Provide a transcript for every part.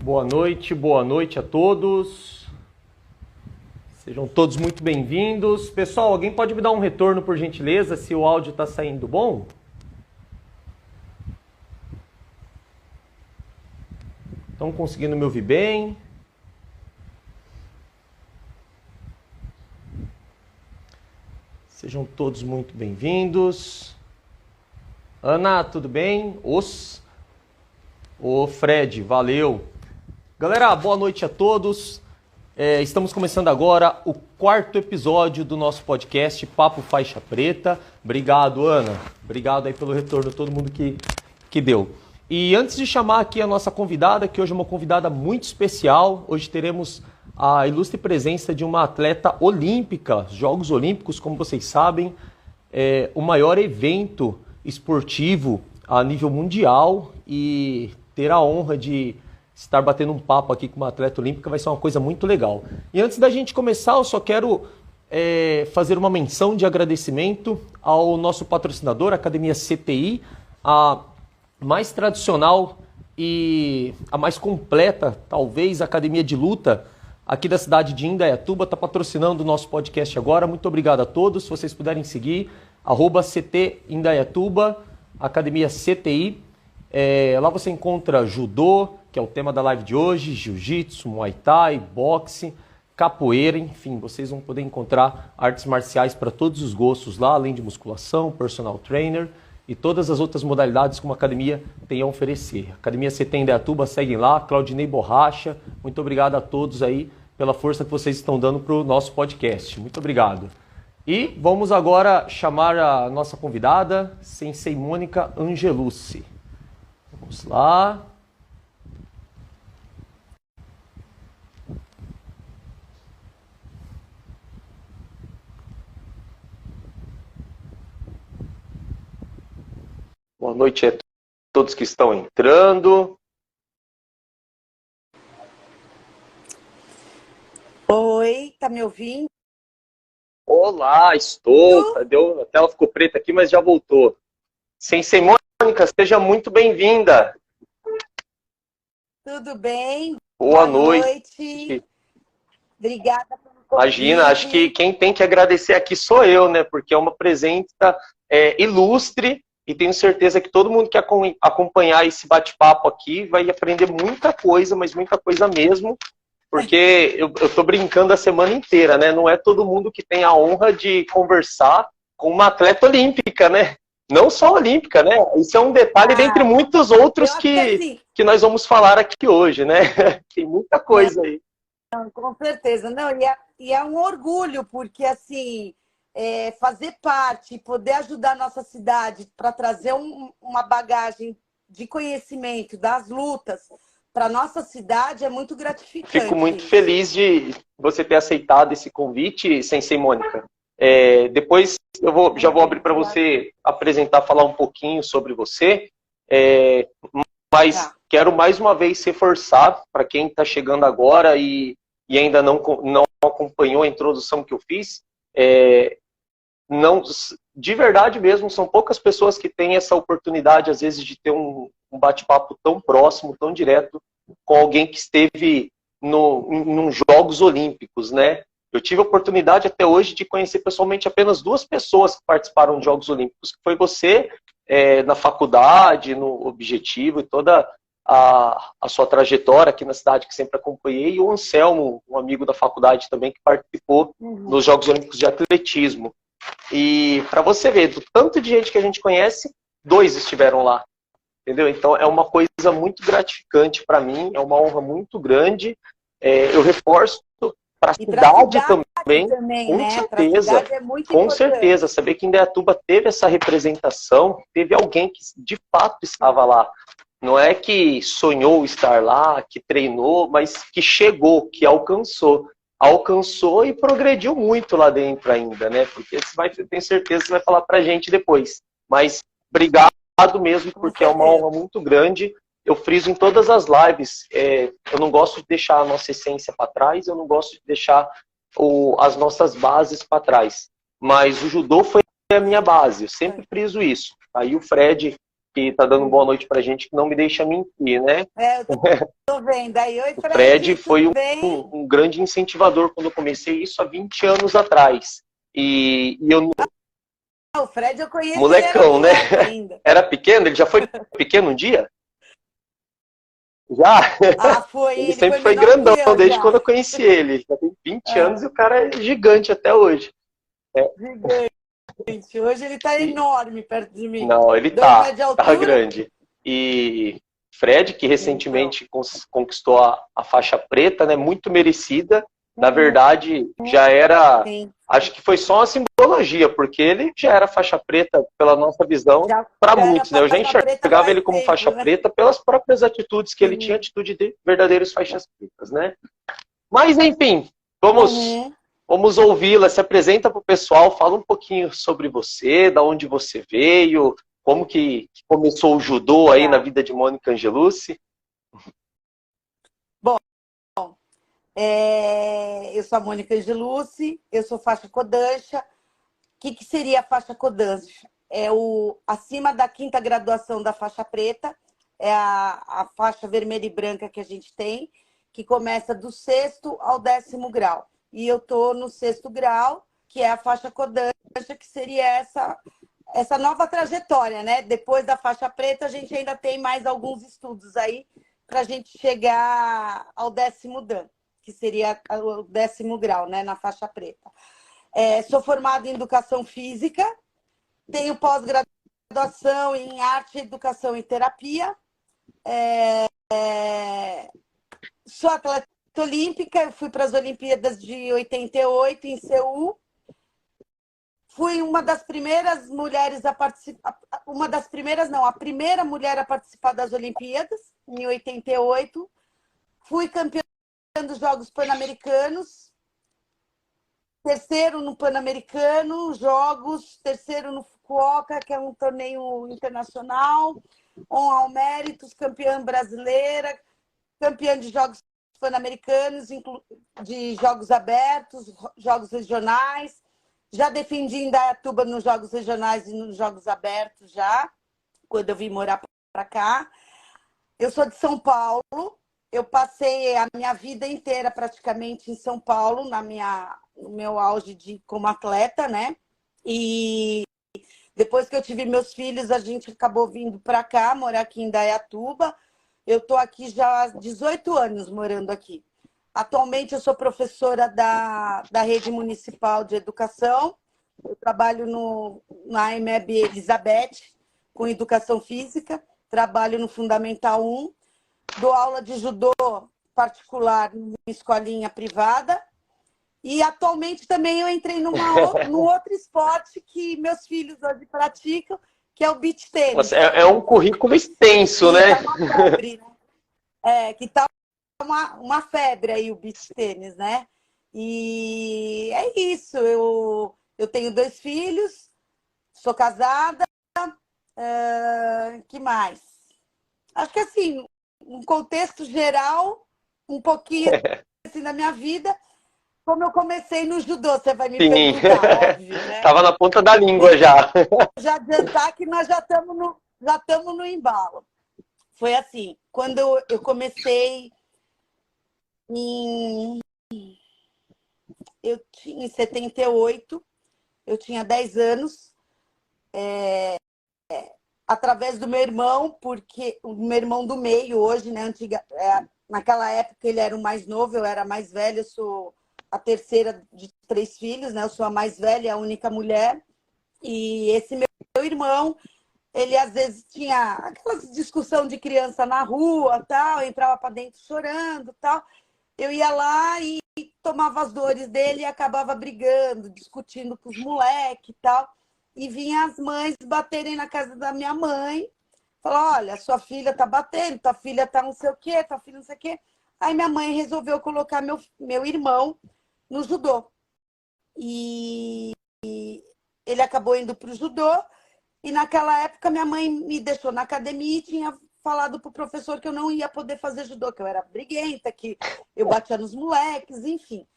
Boa noite a todos. Sejam todos muito bem-vindos. Pessoal, alguém pode me dar um retorno, por gentileza, se o áudio está saindo bom? Estão conseguindo me ouvir bem? Sejam todos muito bem-vindos. Ana, tudo bem? Ô Fred, valeu. Galera, boa noite a todos. Estamos começando agora o quarto episódio do nosso podcast Papo Faixa Preta. Obrigado, Ana. Obrigado aí pelo retorno, todo mundo que deu. E antes de chamar aqui a nossa convidada, que hoje é uma convidada muito especial, hoje teremos a ilustre presença de uma atleta olímpica, Jogos Olímpicos, como vocês sabem, é o maior evento esportivo a nível mundial, e ter a honra de estar batendo um papo aqui com uma atleta olímpica vai ser uma coisa muito legal. E antes da gente começar, eu só quero fazer uma menção de agradecimento ao nosso patrocinador, a Academia CTI, a mais tradicional e a mais completa, talvez, academia de luta aqui da cidade de Indaiatuba, está patrocinando o nosso podcast agora. Muito obrigado a todos. Se vocês puderem seguir, @CT Indaiatuba, Academia CTI. Lá você encontra judô, que é o tema da live de hoje, jiu-jitsu, muay thai, boxe, capoeira, enfim, vocês vão poder encontrar artes marciais para todos os gostos lá, além de musculação, personal trainer e todas as outras modalidades que uma academia tem a oferecer. Academia CT Indaiatuba, seguem lá, Claudinei Borracha, muito obrigado a todos aí pela força que vocês estão dando para o nosso podcast. Muito obrigado. E vamos agora chamar a nossa convidada, Sensei Mônica Angelucci. Vamos lá. Boa noite a todos que estão entrando. Oi, tá me ouvindo? Olá, estou. A tela ficou preta aqui, mas já voltou. Sensei Mônica, seja muito bem-vinda. Tudo bem? Boa noite. Obrigada pelo convite. Imagina, acho que quem tem que agradecer aqui sou eu, né? Porque é uma presença ilustre e tenho certeza que todo mundo que acompanhar esse bate-papo aqui vai aprender muita coisa, mas muita coisa mesmo. Porque eu tô brincando a semana inteira, né? Não é todo mundo que tem a honra de conversar com uma atleta olímpica, né? Não só olímpica, né? Isso é um detalhe dentre muitos outros que nós vamos falar aqui hoje, né? Tem muita coisa aí. Não, com certeza. Não, e é um orgulho, porque assim, fazer parte, poder ajudar a nossa cidade para trazer uma bagagem de conhecimento das lutas para nossa cidade é muito gratificante. Fico muito feliz de você ter aceitado esse convite, Sensei Mônica. Depois já vou abrir para você apresentar, falar um pouquinho sobre você, mas quero mais uma vez reforçar para quem está chegando agora e ainda não acompanhou a introdução que eu fiz, de verdade mesmo, são poucas pessoas que têm essa oportunidade, às vezes, de ter um bate-papo tão próximo, tão direto, com alguém que esteve nos Jogos Olímpicos, né? Eu tive a oportunidade até hoje de conhecer pessoalmente apenas 2 pessoas que participaram de Jogos Olímpicos, que foi você na faculdade, no Objetivo, e toda a sua trajetória aqui na cidade que sempre acompanhei, e o Anselmo, um amigo da faculdade também, que participou dos Jogos Olímpicos de Atletismo. E para você ver, do tanto de gente que a gente conhece, 2 estiveram lá. Entendeu? Então é uma coisa muito gratificante para mim, é uma honra muito grande. Eu reforço para a cidade também, com né? certeza, com certeza, saber que Indaiatuba teve essa representação, teve alguém que de fato estava lá. Não é que sonhou estar lá, que treinou, mas que chegou, que alcançou. Alcançou e progrediu muito lá dentro ainda, né? Porque você tenho certeza que você vai falar pra gente depois. Mas obrigado mesmo, porque é uma honra muito grande eu friso em todas as lives, eu não gosto de deixar a nossa essência para trás, eu não gosto de deixar as nossas bases para trás. Mas o judô foi a minha base, eu sempre friso isso. Aí o Fred, que tá dando boa noite pra gente, que não me deixa mentir, né? Eu tô vendo aí. Oi, O Fred Fred, foi tudo bem? um grande incentivador quando eu comecei isso há 20 anos atrás. E eu, O Fred eu conheci, ele era molecão, né? moleque ainda. Era pequeno, ele já foi pequeno um dia? Já? Ah, foi, Ele ele sempre foi foi menor que grandão, eu desde quando já. eu conheci ele. Ele já tem 20 anos É, e o cara é gigante até hoje. gigante. Hoje ele tá E, enorme perto de mim. não, ele 2 metros de tá altura? grande. E Fred, que Então. recentemente conquistou a faixa preta, né, muito merecida, na Uhum, verdade, já era, sim. acho que foi só uma simbologia, porque ele já era faixa preta pela nossa visão, Já para era muitos, né? Eu já faixa preta enxergava faz ele como tempo, faixa né? preta pelas próprias atitudes que ele tinha, Sim. atitude de verdadeiros faixas pretas, né? Mas, enfim, vamos, Uhum. vamos ouvi-la. Se apresenta para o pessoal, fala um pouquinho sobre você, da onde você veio, como que começou o judô aí na Tá. vida de Mônica Angelucci. Bom, eu sou a Mônica Angelucci, eu sou faixa Kodansha. O que seria a faixa Kodansha? É o acima da 5ª graduação da faixa preta, é a faixa vermelha e branca que a gente tem, que começa do 6º ao 10º grau. E eu estou no 6º grau, que é a faixa Kodansha, que seria essa nova trajetória, né? Depois da faixa preta, a gente ainda tem mais alguns estudos aí para a gente chegar ao 10º Dan, que seria o 10º grau, né? Na faixa preta. Sou formada em Educação Física, tenho pós-graduação em Arte, Educação e Terapia. Sou atleta olímpica, eu fui para as Olimpíadas de 88 em Seul. Fui uma das primeiras mulheres a participar, uma das primeiras não, a primeira mulher a participar das Olimpíadas, em 88. Fui campeã dos Jogos Pan-Americanos, terceiro no Pan-Americano, Jogos, terceiro no Fukuoka, que é um torneio internacional, honra ao méritos, campeã brasileira, campeã de Jogos Pan-Americanos, de Jogos Abertos, Jogos Regionais. Já defendi em Indaiatuba nos Jogos Regionais e nos Jogos Abertos já, quando eu vim morar para cá. Eu sou de São Paulo, eu passei a minha vida inteira praticamente em São Paulo, no meu auge como atleta, né? E depois que eu tive meus filhos, a gente acabou vindo para cá, morar aqui em Indaiatuba. Eu estou aqui já há 18 anos morando aqui. Atualmente eu sou professora da Rede Municipal de Educação. Eu trabalho na EMEB Elizabeth, com Educação Física. Trabalho no Fundamental 1. Dou aula de judô particular numa escolinha privada. E atualmente também eu entrei num outro esporte que meus filhos hoje praticam, que é o beach tênis. Nossa, é um currículo extenso, Que né? tá uma febre, né? Que tá uma febre aí o beach tênis, né? E é isso. Eu tenho 2 filhos, sou casada. Que mais? Acho que assim, um contexto geral, um pouquinho assim da minha vida, como eu comecei no judô, você vai me Sim, perguntar, óbvio, né? tava na ponta da língua já. Já adiantar que nós já estamos no embalo. Foi assim, quando eu comecei em, em 78, eu tinha 10 anos, através do meu irmão, porque o meu irmão do meio hoje, né, naquela época ele era o mais novo, eu era a mais velha, eu sou a terceira de 3 filhos, né? Eu sou a mais velha, a única mulher. E esse meu irmão, ele às vezes tinha aquela discussão de criança na rua, tal, entrava para dentro chorando, tal. Eu ia lá e tomava as dores dele e acabava brigando, discutindo com os moleques e tal. E vinha as mães baterem na casa da minha mãe. Falar, olha, sua filha tá batendo, tua filha tá não sei o quê, tua filha não sei o quê. Aí minha mãe resolveu colocar meu irmão no judô. E ele acabou indo para o judô. E naquela época minha mãe me deixou na academia e tinha falado pro professor que eu não ia poder fazer judô, que eu era briguenta, que eu batia nos moleques, enfim.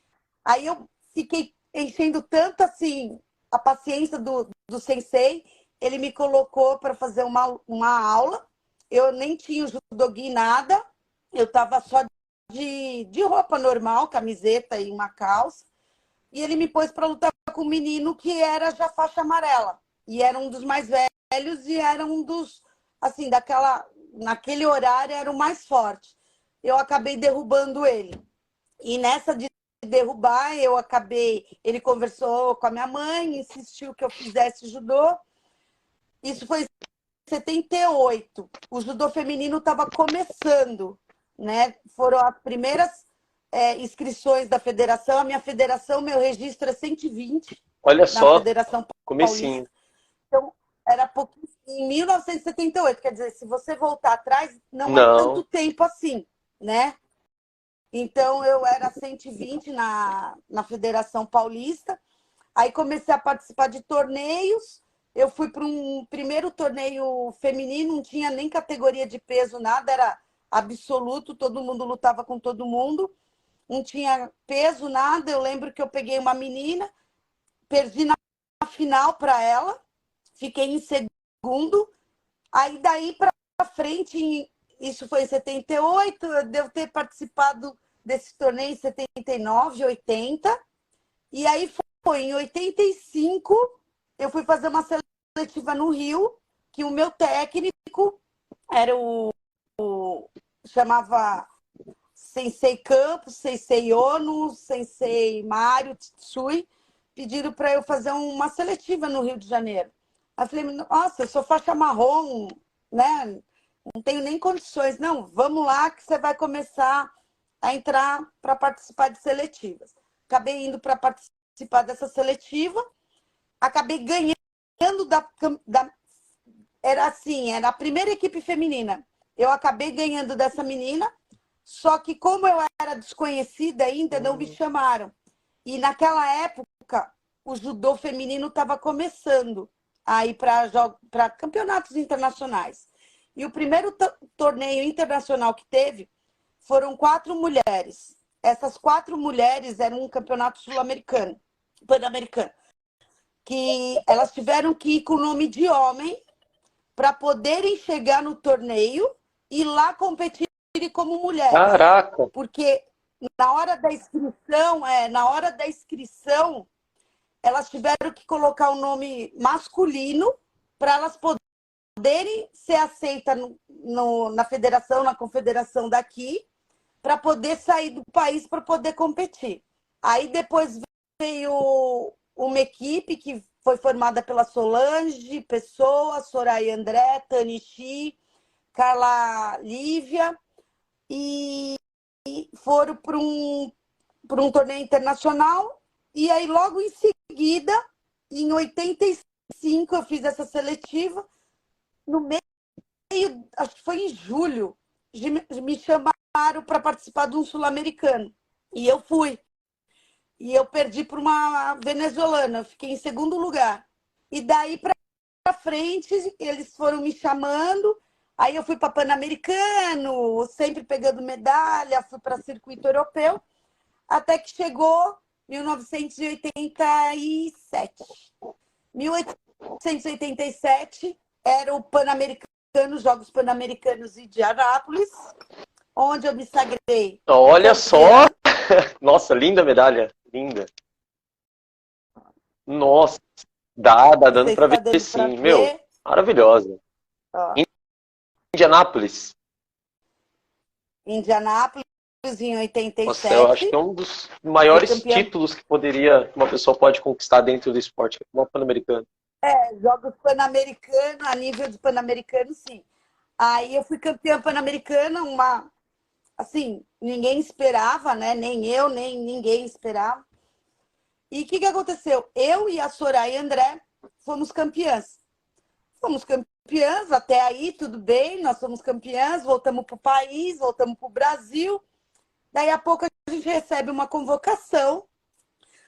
Aí eu fiquei enchendo tanto assim a paciência do sensei, ele me colocou para fazer uma aula. Eu nem tinha o judogi nada, eu estava só de roupa normal, camiseta e uma calça. E ele me pôs para lutar com um menino que era já faixa amarela. E era um dos mais velhos e era um dos, assim, naquele horário era o mais forte. Eu acabei derrubando ele. E nessa de derrubar, ele conversou com a minha mãe, insistiu que eu fizesse judô. Isso foi em 78. O judô feminino estava começando, né? Foram as primeiras inscrições da federação. A minha federação, meu registro é 120. Olha Na só, Federação comecinho. Paulista. Então, era pouquinho, em 1978. Quer dizer, se você voltar atrás, não é tanto tempo assim, né? Então, eu era 120 na Federação Paulista. Aí comecei a participar de torneios. Eu fui para um primeiro torneio feminino, não tinha nem categoria de peso, nada, era absoluto, todo mundo lutava com todo mundo. Não tinha peso, nada. Eu lembro que eu peguei uma menina, perdi na final para ela, fiquei em segundo. Aí daí para frente, isso foi em 78, eu devo ter participado desse torneio em 79, 80. E aí foi em 85, eu fui fazer uma seletiva no Rio, que o meu técnico era chamava Sensei Campos, Sensei Ono, Sensei Mário Tsui, pediram para eu fazer uma seletiva no Rio de Janeiro. Aí eu falei, nossa, eu sou faixa marrom, né? Não tenho nem condições. Não, vamos lá que você vai começar a entrar para participar de seletivas. Acabei indo para participar dessa seletiva, acabei ganhando era assim, era a primeira equipe feminina. Eu acabei ganhando dessa menina, só que como eu era desconhecida ainda, não me chamaram. E naquela época, o judô feminino estava começando a ir para campeonatos internacionais. E o primeiro torneio internacional que teve foram 4 mulheres. Essas 4 mulheres eram um campeonato sul-americano, pan-americano, que elas tiveram que ir com o nome de homem para poderem chegar no torneio e lá competir como mulheres. Caraca! Porque na hora da inscrição, elas tiveram que colocar o nome masculino para elas poderem ser aceitas na federação, na confederação daqui, para poder sair do país para poder competir. Aí depois veio uma equipe que foi formada pela Solange Pessoa, Soraya André, Tanishi, Carla Lívia, e foram para um torneio internacional. E aí, logo em seguida, em 85, eu fiz essa seletiva. No meio, acho que foi em julho, me chamaram para participar de um sul-americano. E eu fui. E eu perdi para uma venezuelana. Eu fiquei em segundo lugar. E daí para frente, eles foram me chamando. Aí eu fui para Pan-Americano, sempre pegando medalha, fui para circuito europeu, até que chegou 1987. 1887 era o Pan-Americano, Jogos Pan-Americanos de Indianápolis, onde eu me sagrei. Olha só! Nossa, linda medalha. Linda. Nossa, dá dando para ver sim. Meu, maravilhosa. Ó. Indianápolis. Indianápolis, em 87. Nossa, eu acho que é um dos maiores títulos que uma pessoa pode conquistar dentro do esporte, como o Pan-Americano. Jogos Pan-Americano, a nível de Pan-Americano, sim. Aí eu fui campeã Pan-Americana, assim, ninguém esperava, né? Nem eu, nem ninguém esperava. E o que aconteceu? Eu e a Soraya André fomos campeãs. Fomos campeãs, até aí tudo bem, nós somos campeãs, voltamos para o país, voltamos para o Brasil. Daí a pouco a gente recebe uma convocação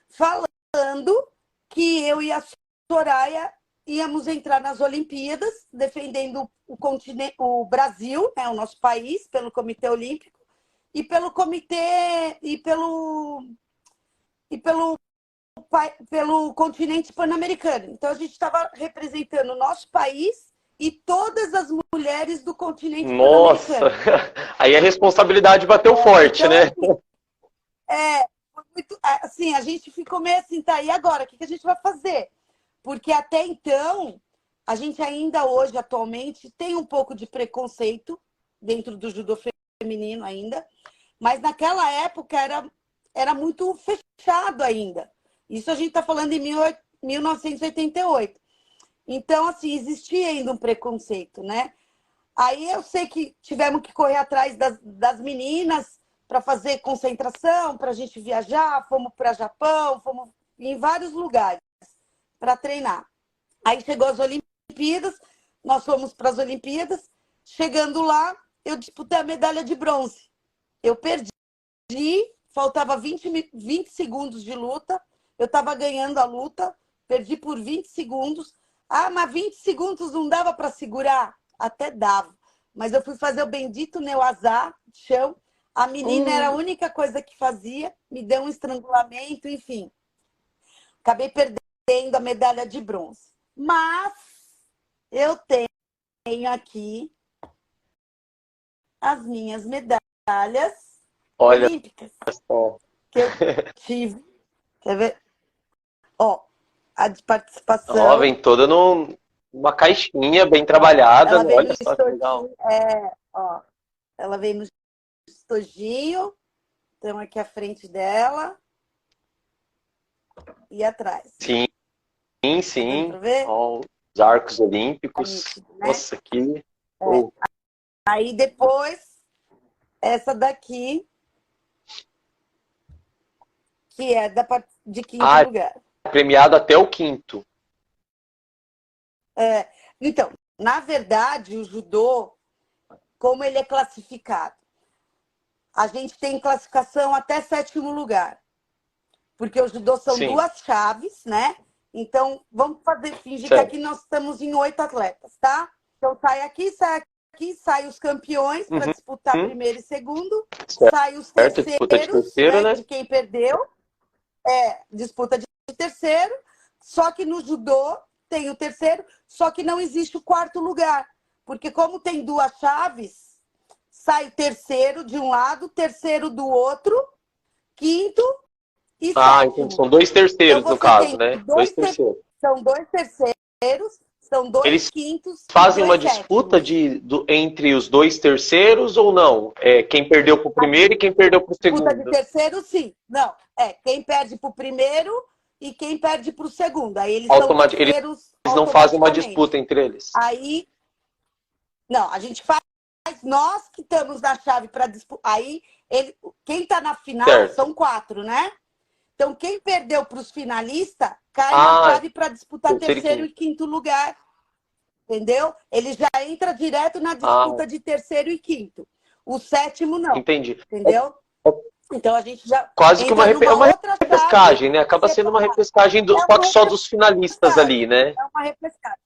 falando que eu e a Soraya íamos entrar nas Olimpíadas, defendendo o Brasil, né, o nosso país, pelo Comitê Olímpico, e pelo comitê e pelo continente pan-americano. Então, a gente estava representando o nosso país e todas as mulheres do continente Nossa! pan-americano. Aí a responsabilidade bateu forte, então, né? Foi muito, assim, a gente ficou meio assim, tá, e agora? O que a gente vai fazer? Porque até então, a gente ainda hoje, atualmente, tem um pouco de preconceito dentro do judô feminino ainda, mas naquela época era muito fechado ainda. Isso a gente está falando em 1988. Então, assim, existia ainda um preconceito, né? Aí eu sei que tivemos que correr atrás das meninas para fazer concentração, para a gente viajar, fomos para Japão, fomos em vários lugares para treinar. Aí chegou as Olimpíadas, nós fomos para as Olimpíadas, chegando lá, eu disputei a medalha de bronze. Eu perdi, faltava 20 segundos de luta, eu estava ganhando a luta, perdi por 20 segundos. Ah, mas 20 segundos não dava para segurar? Até dava. Mas eu fui fazer o bendito Neuazá, chão. A menina era a única coisa que fazia, me deu um estrangulamento, enfim. Acabei perdendo a medalha de bronze. Mas eu tenho aqui as minhas medalhas olímpicas que eu tive. Quer ver? Ó, a de participação. Vem toda numa caixinha bem trabalhada. Ela veio Olha no só que legal. ó, ela veio no estojinho. Então, aqui à frente dela e atrás. Sim, sim. Dá pra ver? Ó, os arcos olímpicos. Nítido, né? Nossa, aqui. Aí depois, essa daqui, que é de quinto lugar. Premiado até o quinto. Então, na verdade, o judô, como ele é classificado? A gente tem classificação até sétimo lugar. Porque o judô são duas chaves, né? Então, vamos fingir que aqui nós estamos em 8 atletas, tá? Então, sai aqui, sai os campeões para disputar primeiro e segundo, sai os terceiros, né? De quem perdeu, disputa de terceiro, só que no judô tem o terceiro, só que não existe o quarto lugar, porque como tem duas chaves, sai o terceiro de um lado, terceiro do outro, quinto e sétimo. Então são dois terceiros então, no caso, né? Dois terceiros. São dois terceiros, são dois Eles quintos. Fazem uma disputa entre os dois terceiros ou não? Quem perdeu para o primeiro e quem perdeu para o segundo? Disputa de terceiro, sim. Não, quem perde para o primeiro e quem perde para o segundo. Aí eles são terceiros. Eles não fazem uma disputa entre eles. Aí, não, a gente faz, nós que estamos na chave para disputar. Aí, quem está na final são 4, né? Então, quem perdeu para os finalistas cai na chave para disputar terceiro e quinto lugar. Entendeu? Ele já entra direto na disputa de terceiro e quinto. O sétimo, não. Entendi. Entendeu? Então, a gente já... Quase que uma repescagem, né? Acaba sendo uma repescagem só dos finalistas ali, né? É uma repescagem.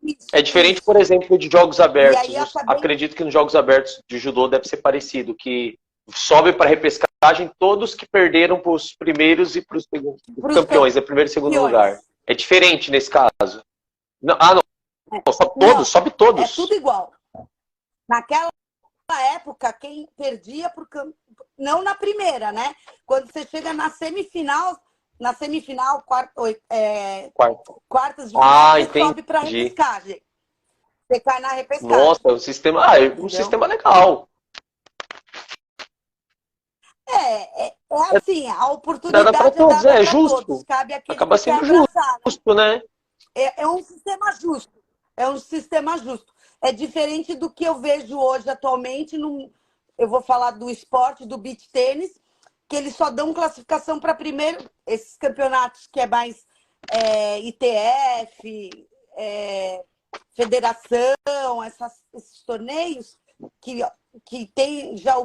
Isso, é diferente, por exemplo, de jogos abertos. Acredito que nos jogos abertos de judô deve ser parecido, que sobe para repescagem todos que perderam para os primeiros e para os campeões, primeiro e segundo lugar. É diferente nesse caso. Não, sobe todos. É tudo igual. Naquela época, quem perdia por não na primeira, né? Quando você chega na semifinal, quartas de final, você sobe para repescagem. Você cai na repescagem. Nossa, um sistema legal. Assim, a oportunidade para todos, é justo. Todos. Cabe acaba sendo justo, né? É um sistema justo. É um sistema justo. É diferente do que eu vejo hoje atualmente. Eu vou falar do esporte, do beach tênis, que eles só dão classificação para primeiro, esses campeonatos que é mais ITF, federação, esses torneios que tem já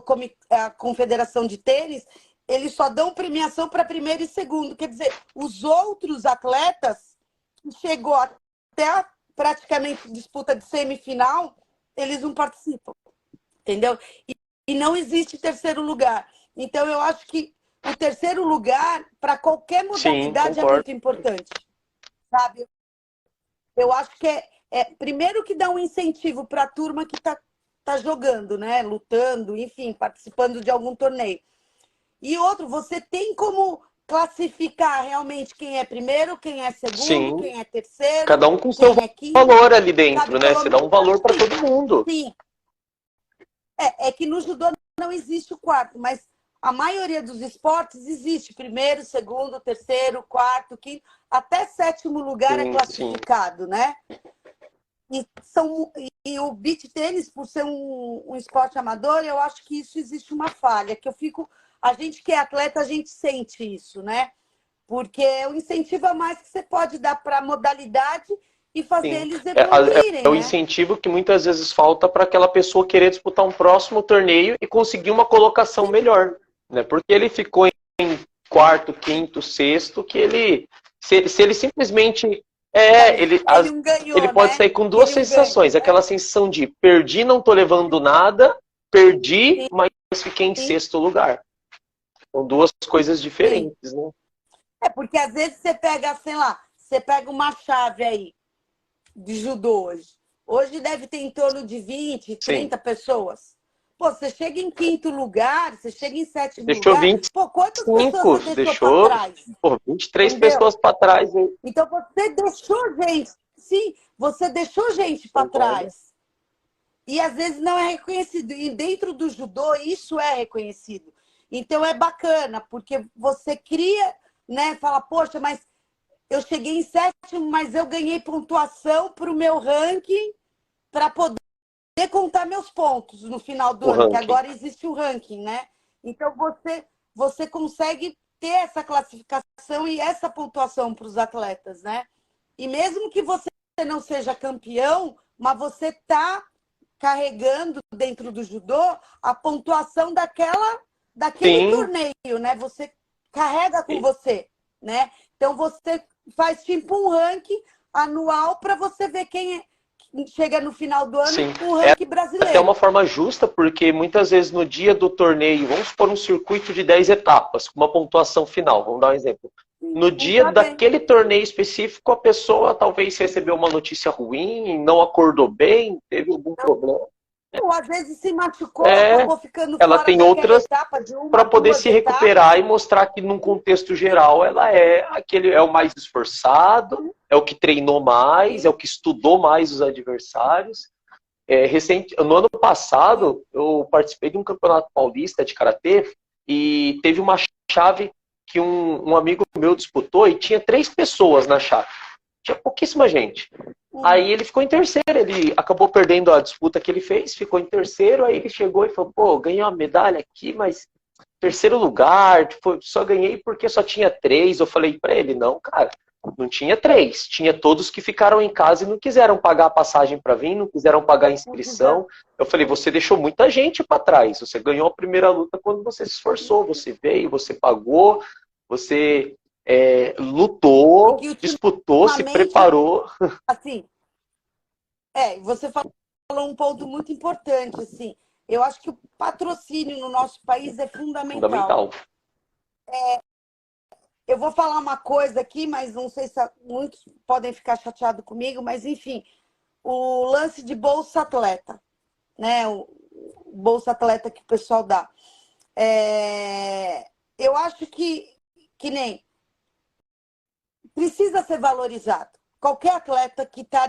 a confederação de tênis, eles só dão premiação para primeiro e segundo. Quer dizer, os outros atletas que chegou até até praticamente disputa de semifinal, eles não participam, entendeu? E não existe terceiro lugar. Então, eu acho que o terceiro lugar, para qualquer Sim, modalidade, é concordo. muito importante, sabe? Eu acho que primeiro que dá um incentivo para a turma que tá jogando, né? Lutando, enfim, participando de algum torneio. E outro, você tem como classificar realmente quem é primeiro, quem é segundo, Sim, quem é terceiro, cada um com seu quem é quinto, valor ali sabe? dentro, né? Pelo Você dá menos um valor para assim. todo mundo. Sim. É que no judô não existe o quarto, mas a maioria dos esportes existe primeiro, segundo, terceiro, quarto, quinto, até sétimo lugar é Sim, sim. classificado, né? E o beach tênis, por ser um esporte amador, eu acho que isso existe uma falha, que a gente que é atleta, a gente sente isso, né? Porque é o incentivo a mais que você pode dar para a modalidade e fazer Sim. eles É evoluírem, o né? incentivo que muitas vezes falta para aquela pessoa querer disputar um próximo torneio e conseguir uma colocação melhor, né? Porque ele ficou em quarto, quinto, sexto, que se ele simplesmente Ele não ele ganhou, pode né? sair com duas Ele não ganha. sensações, aquela sensação de perdi, não tô levando nada, perdi, mas fiquei em Sim, sexto lugar. São duas coisas sim. diferentes, né? Porque às vezes você pega, sei lá, você pega uma chave aí de judô hoje. Hoje deve ter em torno de 20, Sim. 30 pessoas. Pô, você chega em quinto lugar, você chega em sétimo Deixou lugar. vinte Pô, quantas e pessoas você cinco, deixou para deixou, trás? 23 Entendeu? pessoas para trás, hein? Então você deixou gente. Sim, você deixou gente para Concordo. trás. E às vezes não é reconhecido. E dentro do judô, isso é reconhecido. Então é bacana, porque você cria, né? Fala, poxa, mas eu cheguei em sétimo, mas eu ganhei pontuação para o meu ranking para poder contar meus pontos no final do O ano, que ranking. agora existe o ranking, né? Então você consegue ter essa classificação e essa pontuação para os atletas, né? E mesmo que você não seja campeão, mas você está carregando dentro do judô a pontuação daquele Sim, torneio, né? Você carrega com você, né? Então você faz tipo um ranking anual para você ver quem chega no final do ano sim. o É ranking até uma brasileiro. forma justa, porque muitas vezes no dia do torneio, vamos supor um circuito de 10 etapas, com uma pontuação final, vamos dar um exemplo. No Não dia tá bem. daquele torneio específico, a pessoa talvez recebeu uma notícia ruim, não acordou bem, teve algum problema. Ou às vezes se machucou, É, acabou ficando ela fora tem daquela outras etapa de uma, para poder duas se recuperar etapas. e mostrar que num contexto geral ela é o mais esforçado, é o que treinou mais, é Sim, o que estudou mais os adversários. No ano sim. passado eu participei de um campeonato paulista de karatê e teve uma chave que um amigo meu disputou e tinha 3 pessoas na chave. Tinha pouquíssima gente. Aí ele ficou em terceiro, ele acabou perdendo a disputa que ele fez, ficou em terceiro, aí ele chegou e falou, pô, ganhei uma medalha aqui, mas terceiro lugar, tipo, só ganhei porque só tinha 3. Eu falei pra ele, não, cara, não tinha 3, tinha todos que ficaram em casa e não quiseram pagar a passagem para vir, não quiseram pagar a Não quiser. inscrição. Eu falei, você deixou muita gente para trás, você ganhou a primeira luta quando você se esforçou, você veio, você pagou, você E lutou, que disputou, se ultimamente, preparou. assim, você falou um ponto muito importante, assim. Eu acho que o patrocínio no nosso país é fundamental. Fundamental. Eu vou falar uma coisa aqui, mas não sei se muitos podem ficar chateados comigo, mas enfim, o lance de Bolsa Atleta, né? O Bolsa Atleta que o pessoal dá. Eu acho que nem precisa ser valorizado. Qualquer atleta que está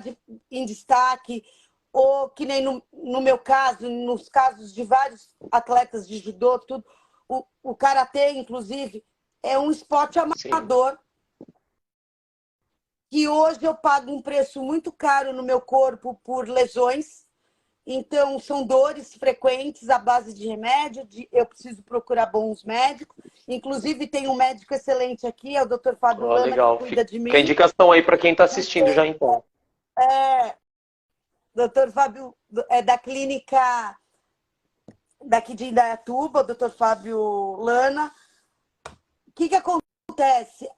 em destaque, ou que nem no meu caso, nos casos de vários atletas de judô, tudo, o karatê, inclusive, é um esporte Sim. amador que hoje eu pago um preço muito caro no meu corpo por lesões. Então, são dores frequentes à base de remédio, eu preciso procurar bons médicos. Inclusive, tem um médico excelente aqui, é o Dr. Fábio Ó, Lana, que legal. cuida de Fica a mim. indicação aí para quem está assistindo já então. Dr. Fábio é da clínica daqui de Indaiatuba, o Dr. Fábio Lana. O que acontece? acontece?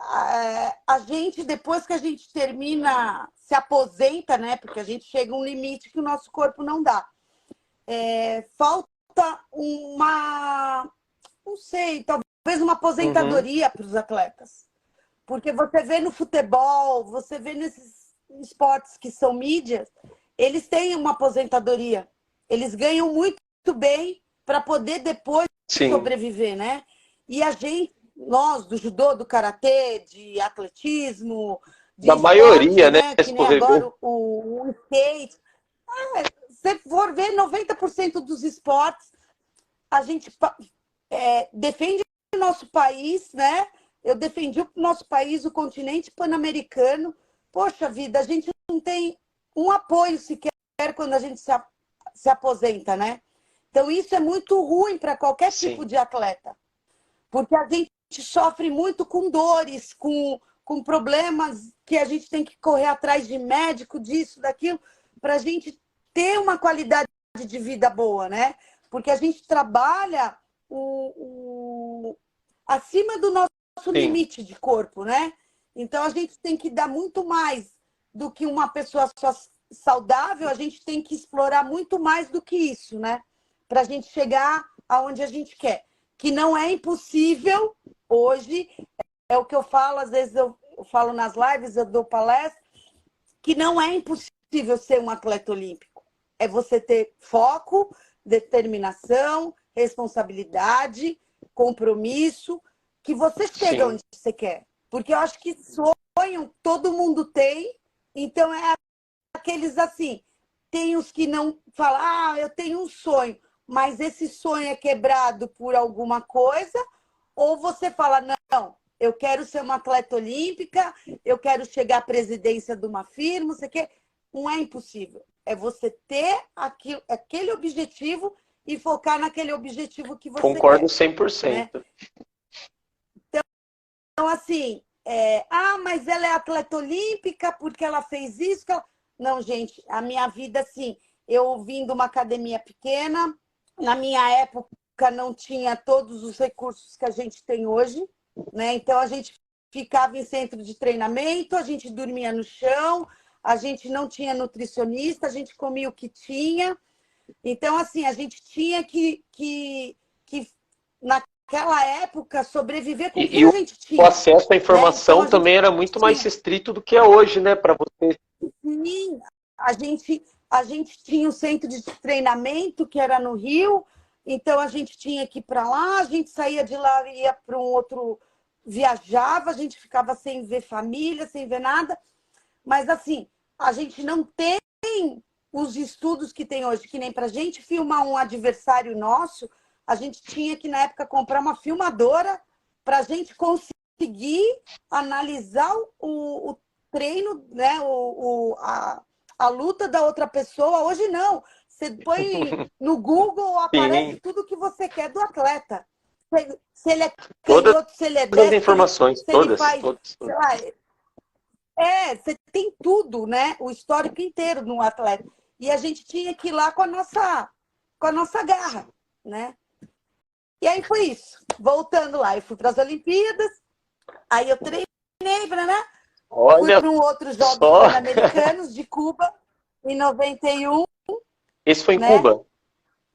A gente, depois que a gente termina, se aposenta, né? Porque a gente chega a um limite que o nosso corpo não dá. Falta não sei, talvez uma Uhum. aposentadoria para os atletas. Porque você vê no futebol, você vê nesses esportes que são mídias, eles têm uma aposentadoria. Eles ganham muito bem para poder depois Sim. sobreviver, né? E a gente, nós do judô, do karatê, de atletismo, de Da esporte, maioria, né? né? Que Se nem for rever. agora o skate. Se for ver, 90% dos esportes, a gente defende o nosso país, né? Eu defendi o nosso país, o continente pan-americano. Poxa vida, a gente não tem um apoio sequer quando a gente se aposenta, né? Então, isso é muito ruim para qualquer tipo Sim. de atleta, porque a gente sofre muito com dores, com problemas que a gente tem que correr atrás de médico, disso, daquilo, para a gente ter uma qualidade de vida boa, né? Porque a gente trabalha acima do nosso Sim. limite de corpo, né? Então a gente tem que dar muito mais do que uma pessoa só saudável, a gente tem que explorar muito mais do que isso, né? Para a gente chegar aonde a gente quer. Que não é impossível hoje, é o que eu falo, às vezes eu falo nas lives, eu dou palestra, que não é impossível ser um atleta olímpico. É você ter foco, determinação, responsabilidade, compromisso, que você chega Sim. onde você quer. Porque eu acho que sonho todo mundo tem, então é aqueles assim, tem os que não falam, eu tenho um sonho, mas esse sonho é quebrado por alguma coisa, ou você fala, não, eu quero ser uma atleta olímpica, eu quero chegar à presidência de uma firma, você quer. Não é impossível. É você ter aquele objetivo e focar naquele objetivo que você Concordo quer, né? 100%. Então, assim, mas ela é atleta olímpica porque ela fez isso. Não, gente, a minha vida, assim, eu vim de uma academia pequena, na minha época não tinha todos os recursos que a gente tem hoje, né? Então, a gente ficava em centro de treinamento, a gente dormia no chão, a gente não tinha nutricionista, a gente comia o que tinha. Então, assim, a gente tinha que naquela época, sobreviver com o que E a o gente o tinha, acesso à né? Então, informação a gente também era muito mais tinha. restrito do que é hoje, né? Para você. Sim, a gente tinha um centro de treinamento que era no Rio, então a gente tinha que ir para lá, a gente saía de lá e ia para um outro, viajava, a gente ficava sem ver família, sem ver nada. Mas assim, a gente não tem os estudos que tem hoje, que nem para a gente filmar um adversário nosso, a gente tinha que, na época, comprar uma filmadora para a gente conseguir analisar o treino, né? A luta da outra pessoa. Hoje não. Você põe no Google, aparece Sim, tudo que você quer do atleta. Se ele é todas canhoto, se ele é as destro, informações, se ele todas, faz, todas, sei todas. lá, você tem tudo, né? O histórico inteiro no atleta. E a gente tinha que ir lá com a nossa garra, né? E aí foi isso. Voltando lá, eu fui para as Olimpíadas, aí eu treinei, né? Fui Olha para um outros Jogos só, Pan-Americanos de Cuba em 91, esse foi em né? Cuba.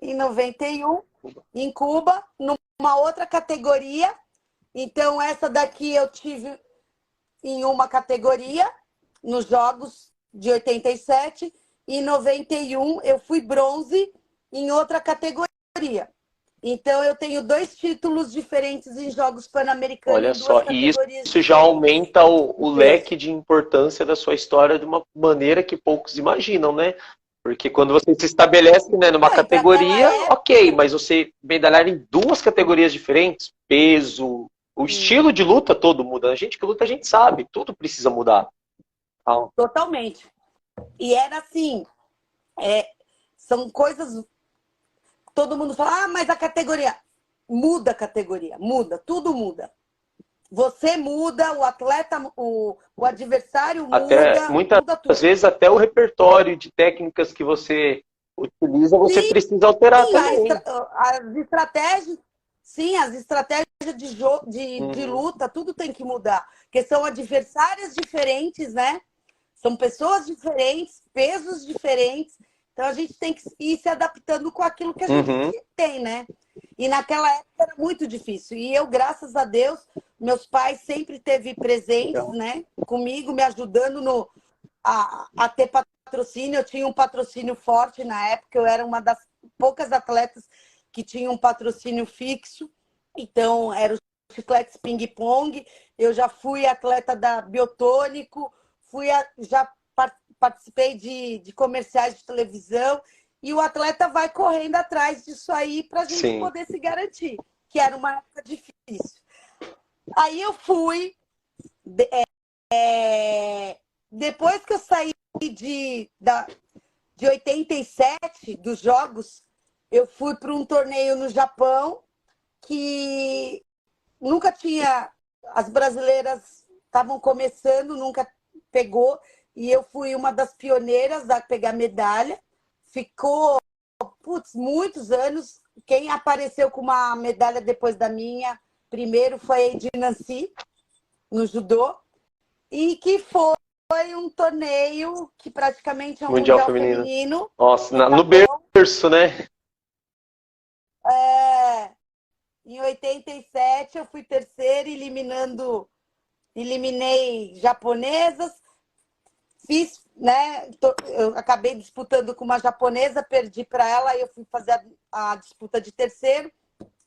Em 91, em Cuba, numa outra categoria. Então, essa daqui eu tive em uma categoria, nos Jogos de 87, e em 91 eu fui bronze em outra categoria. Então eu tenho 2 títulos diferentes em Jogos Pan-Americanos Olha em 2 só, e categorias isso já diferentes aumenta o de peso. leque de importância da sua história de uma maneira que poucos imaginam, né? Porque quando você se estabelece, né, numa Não, e para aquela categoria, ok, época, mas você medalhar em duas categorias diferentes, peso, o estilo de luta todo muda. A gente que luta, a gente sabe, tudo precisa mudar. Então, totalmente. E era assim, são coisas. Todo mundo fala, mas a categoria. Muda a categoria, muda, tudo muda. Você muda, o atleta, o adversário até muda, muitas muda tudo. vezes até o repertório de técnicas que você utiliza, você precisa alterar Sim, também. as estratégias, Sim, as estratégias de luta, tudo tem que mudar. Porque são adversárias diferentes, né? São pessoas diferentes, pesos diferentes. Então a gente tem que ir se adaptando com aquilo que a gente tem, né? E naquela época era muito difícil. E eu, graças a Deus, meus pais sempre teve presentes, né? Comigo, me ajudando a ter patrocínio. Eu tinha um patrocínio forte na época. Eu era uma das poucas atletas que tinha um patrocínio fixo. Então, era o Chicletes Ping Pong. Eu já fui atleta da Biotônico. Já participei de comerciais de televisão. E o atleta vai correndo atrás disso aí para a gente poder se garantir, que era uma época difícil. Aí eu fui, depois que eu saí de 87, dos Jogos, eu fui para um torneio no Japão que nunca tinha, as brasileiras estavam começando, nunca pegou, e eu fui uma das pioneiras a pegar medalha. Ficou, muitos anos. Quem apareceu com uma medalha depois da minha, primeiro foi a Edi Nancy, no judô, e que foi um torneio que praticamente é um mundial feminino. Nossa, no berço, né? Em 87 eu fui terceira, eliminei japonesas. Fiz, né? Eu acabei disputando com uma japonesa, perdi para ela, aí eu fui fazer a disputa de terceiro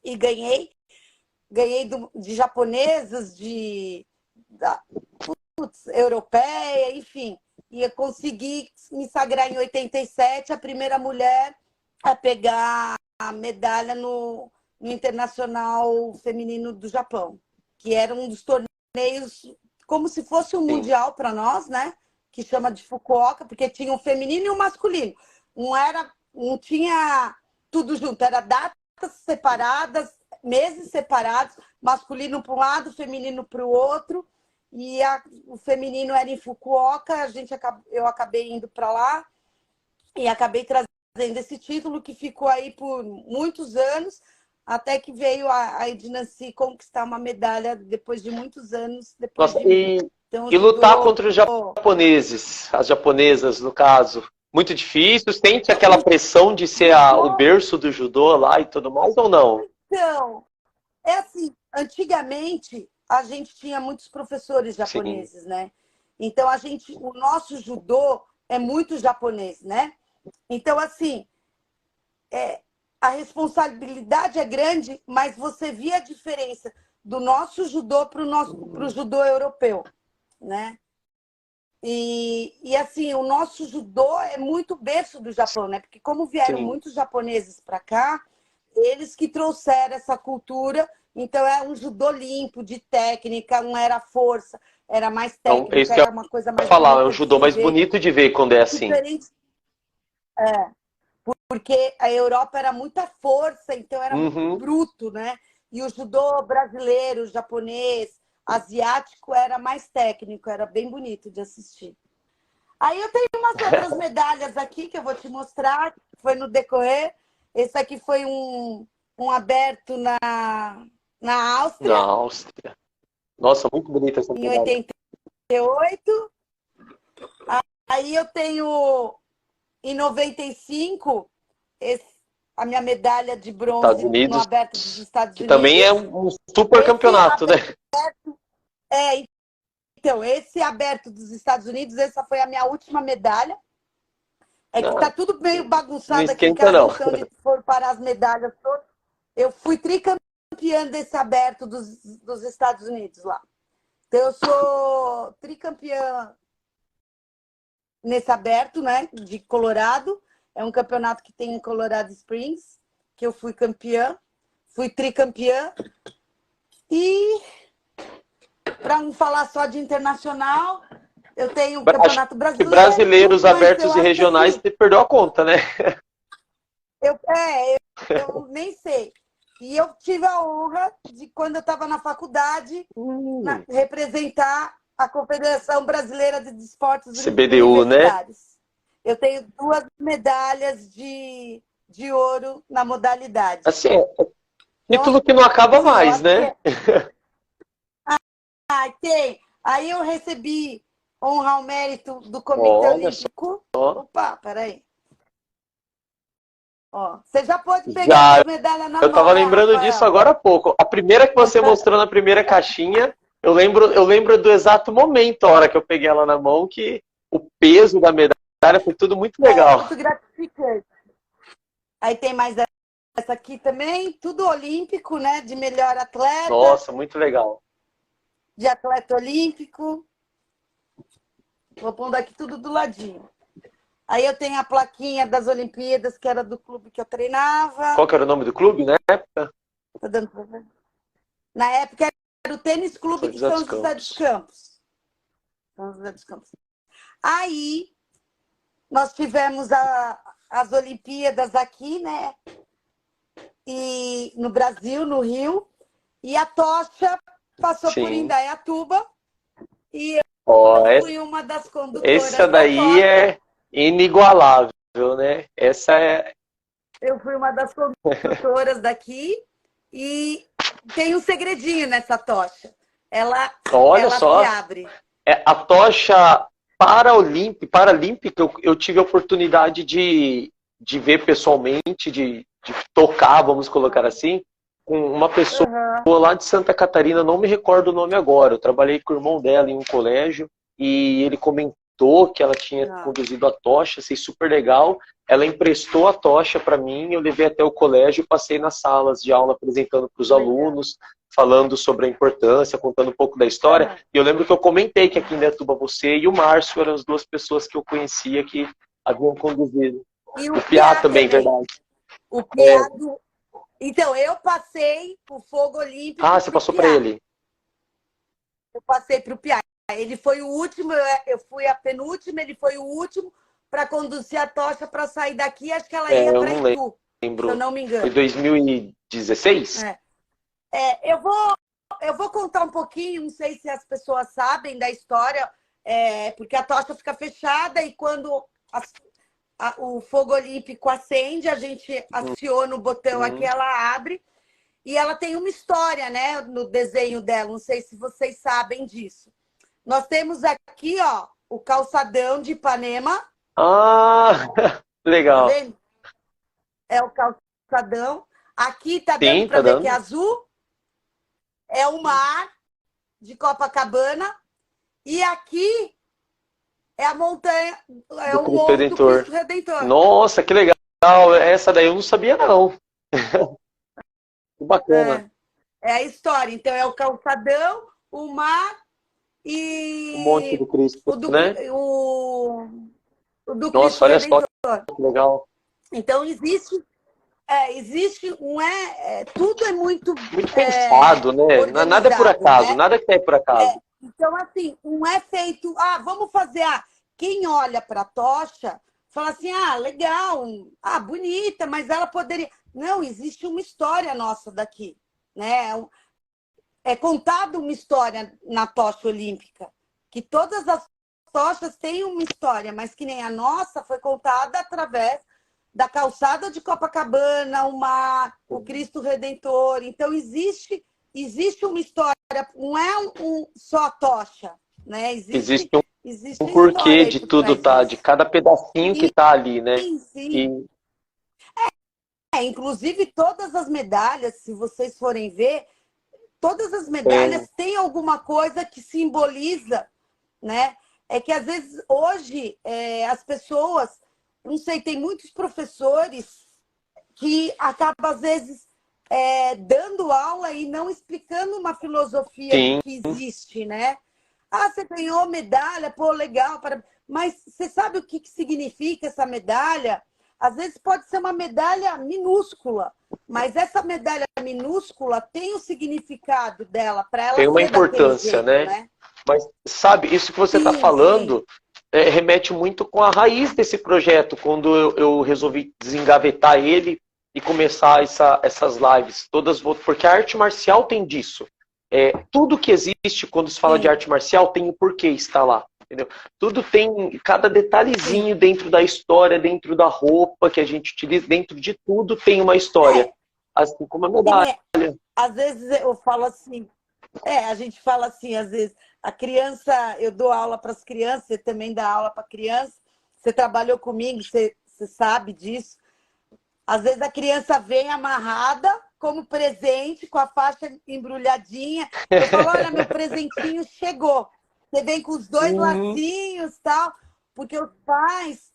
e ganhei. Ganhei de japonesas, europeia, enfim. E eu consegui me sagrar em 87, a primeira mulher a pegar a medalha no Internacional Feminino do Japão, que era um dos torneios como se fosse um mundial para nós, né? Que chama de Fukuoka, porque tinha um feminino e um masculino. Não tinha tudo junto, era datas separadas, meses separados, masculino para um lado, feminino para o outro. E o feminino era em Fukuoka, eu acabei indo para lá e acabei trazendo esse título que ficou aí por muitos anos, até que veio a Edi Nancy conquistar uma medalha depois de muitos anos. Então, e lutar contra os japoneses, as japonesas, no caso, muito difícil? Sente aquela pressão de ser o berço do judô lá e tudo mais, ou não? Então, é assim, antigamente a gente tinha muitos professores japoneses, né? Então, o nosso judô é muito japonês, né? Então, assim, a responsabilidade é grande, mas você via a diferença do nosso judô para o judô europeu, né? E assim, o nosso judô é muito berço do Japão, né? Porque como vieram muitos japoneses para cá, eles que trouxeram essa cultura. Então é um judô limpo, de técnica, não era força, era mais técnica, então, isso que era uma coisa mais falar, é um judô mais bonito de ver quando é assim. Diferente, porque a Europa era muita força, então era muito bruto, né? E o judô brasileiro, japonês, asiático era mais técnico, era bem bonito de assistir. Aí eu tenho umas outras medalhas aqui que eu vou te mostrar, foi no decorrer. Esse aqui foi um aberto na Áustria. Na Áustria. Nossa, muito bonita essa medalha. Em 88. Aí eu tenho, em 95, a minha medalha de bronze no Aberto dos Estados Unidos. Que também é um super campeonato, né? Então, esse Aberto dos Estados Unidos, essa foi a minha última medalha. É que tá tudo meio bagunçado aqui em casa, então eles foram parar as medalhas todas. Eu fui tricampeã desse Aberto dos Estados Unidos lá. Então, eu sou tricampeã nesse Aberto, né, de Colorado. É um campeonato que tem em Colorado Springs, que eu fui campeã. Fui tricampeã. E, para não falar só de internacional, eu tenho o Campeonato Brasileiro. Brasileiros abertos e regionais, você perdeu a conta, né? Eu nem sei. E eu tive a honra de, quando eu estava na faculdade, representar a Confederação Brasileira de Esportes CBDU, Universitários. Né? Eu tenho 2 medalhas de ouro na modalidade. Assim, Então, Título que não acaba assim, eu mais, acho né? tem. Aí eu recebi honra ao mérito do Comitê Olha Olímpico. só. Opa, peraí. Ó, você já pode pegar Já, as medalhas na eu tava mão, ó, lembrando disso Rafael. agora há pouco. A primeira que você mostrou na primeira caixinha, eu lembro do exato momento, a hora que eu peguei ela na mão, que o peso da medalha foi tudo muito É legal. muito gratificante. Aí tem mais essa aqui também, tudo olímpico, né? De melhor atleta, Nossa, muito legal. de atleta olímpico. Vou pondo aqui tudo do ladinho. Aí eu tenho a plaquinha das Olimpíadas, que era do clube que eu treinava. Qual que era o nome do clube, né? Tá dando pra ver? Na época era o Tênis Clube São de José São dos José dos Campos. Campos. São José dos Campos. Aí nós tivemos as Olimpíadas aqui, né? E no Brasil, no Rio. E a tocha passou por Sim. Indaiatuba. E Ó, eu fui uma das essa condutoras da daí tocha. é inigualável, né? Essa é. Eu fui uma das condutoras daqui. E tem um segredinho nessa tocha. Ela, Olha ela se só, abre. a tocha paralímpica, eu tive a oportunidade de ver pessoalmente, de tocar, vamos colocar assim, com uma pessoa Uhum. lá de Santa Catarina, não me recordo o nome agora. Eu trabalhei com o irmão dela em um colégio e ele comentou que ela tinha conduzido a tocha, achei super legal. Ela emprestou a tocha para mim, eu levei até o colégio e passei nas salas de aula apresentando para os alunos, falando sobre a importância, contando um pouco da história. Uhum. E eu lembro que eu comentei que aqui em Indaiatuba você e o Márcio eram as duas pessoas que eu conhecia que haviam conduzido. E O o Piá Piá também, também. verdade. O Piá do... Então, eu passei o fogo olímpico Você para o passou para Piá. ele? Eu passei para o Piá. Ele foi o último, eu fui a penúltima, ele foi o último para conduzir a tocha para sair daqui. Acho que ela ia Eu para não Itu, se eu lembro. não me Foi engano. 2016? Eu vou contar um pouquinho, não sei se as pessoas sabem da história, porque a tocha fica fechada e quando o fogo olímpico acende, a gente aciona o botão aqui, ela abre. E ela tem uma história, né, no desenho dela. Não sei se vocês sabem disso. Nós temos aqui, ó, o calçadão de Ipanema. Ah, Tá legal. vendo? É o calçadão. Aqui tá dando Sim, para tá ver que é dando. azul. É o mar de Copacabana. E aqui é a montanha, é Do o Cristo Morro do Redentor. Cristo Redentor. Nossa, que legal. Essa daí eu não sabia, não. Que bacana. É a história. Então, é o calçadão, o mar Um monte e do Cristo, o do, né? o do Nossa, Cristo olha só Redentor. que legal. Então, existe tudo é muito Muito pensado, né? Nada é por organizado, acaso, né? nada que é por acaso. Então, assim, não é feito, vamos fazer, quem olha para a tocha fala assim, legal, bonita, mas ela poderia... Não, existe uma história nossa daqui, né? É contada uma história na tocha olímpica, que todas as tochas têm uma história, mas que nem a nossa foi contada através da calçada de Copacabana, o mar, o Cristo Redentor. Então, existe uma história, não é só a tocha, né? Existe Existe um a porquê história aí de por tudo, trás tá? De disso. cada pedacinho que tá ali, né? Sim, sim. E Inclusive, todas as medalhas, se vocês forem ver, todas as medalhas têm alguma coisa que simboliza, né? É que às vezes hoje as pessoas, não sei, tem muitos professores que acabam às vezes dando aula e não explicando uma filosofia do sim, que existe, né? Você ganhou medalha, pô, legal, mas você sabe o que significa essa medalha? Às vezes pode ser uma medalha minúscula, mas essa medalha minúscula tem o significado dela, para ela tem uma ser daquele importância, jeito, né? né? Mas, sabe, isso que você está Sim, sim. falando remete muito com a raiz desse projeto, quando eu resolvi desengavetar ele e começar essas lives. Porque a arte marcial tem disso. Tudo que existe quando se fala de Sim. arte marcial tem o porquê está lá. Entendeu? Tudo tem, cada detalhezinho Sim. dentro da história, dentro da roupa que a gente utiliza, dentro de tudo tem uma história. assim como a medalha. Às vezes eu falo assim, a gente fala assim, às vezes, a criança, eu dou aula para as crianças, você também dá aula para criança, você trabalhou comigo, você sabe disso. Às vezes a criança vem amarrada como presente, com a faixa embrulhadinha. Eu falo, olha, meu presentinho chegou. Você vem com os dois lacinhos e tal, porque os pais,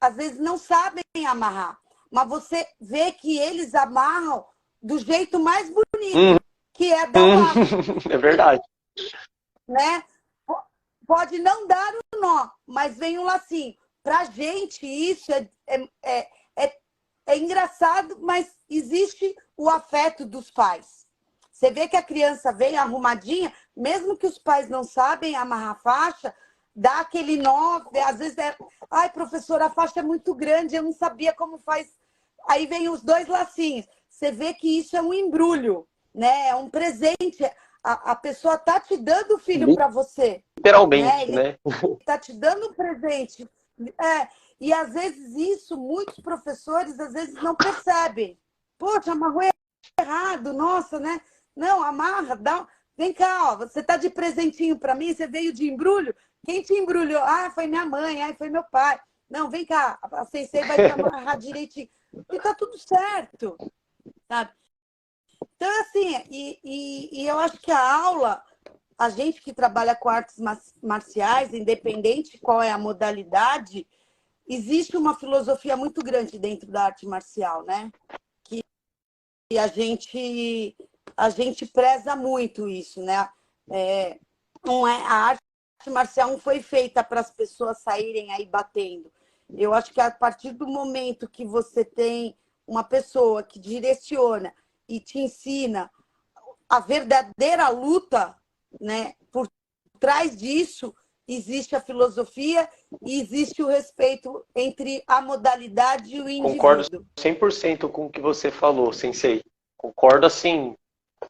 às vezes, não sabem amarrar. Mas você vê que eles amarram do jeito mais bonito, que é dar o laço. É verdade. Né? Pode não dar o nó, mas vem um lacinho. Pra gente, isso é engraçado, mas existe o afeto dos pais. Você vê que a criança vem arrumadinha, mesmo que os pais não sabem amarrar a faixa, dá aquele nó, às vezes ai, professora, a faixa é muito grande, eu não sabia como faz. Aí vem os dois lacinhos. Você vê que isso é um embrulho, né? É um presente. A pessoa tá te dando o filho para você. Literalmente, né? né? Tá te dando um presente. E às vezes isso, muitos professores às vezes não percebem. Poxa, amarrou errado, nossa, né? Não, amarra, vem cá, ó, você tá de presentinho para mim, você veio de embrulho? Quem te embrulhou? Ah, foi minha mãe, foi meu pai. Não, vem cá, a sensei vai te amarrar direitinho. E tá tudo certo, sabe? Então, assim, e eu acho que a aula, a gente que trabalha com artes marciais, independente qual é a modalidade, existe uma filosofia muito grande dentro da arte marcial, né? Que a gente preza muito isso, né? Não é, a arte marcial não foi feita para as pessoas saírem aí batendo. Eu acho que a partir do momento que você tem uma pessoa que direciona e te ensina a verdadeira luta, né? Por trás disso existe a filosofia e existe o respeito entre a modalidade e o indivíduo. Concordo 100% com o que você falou, Sensei. Concordo, assim,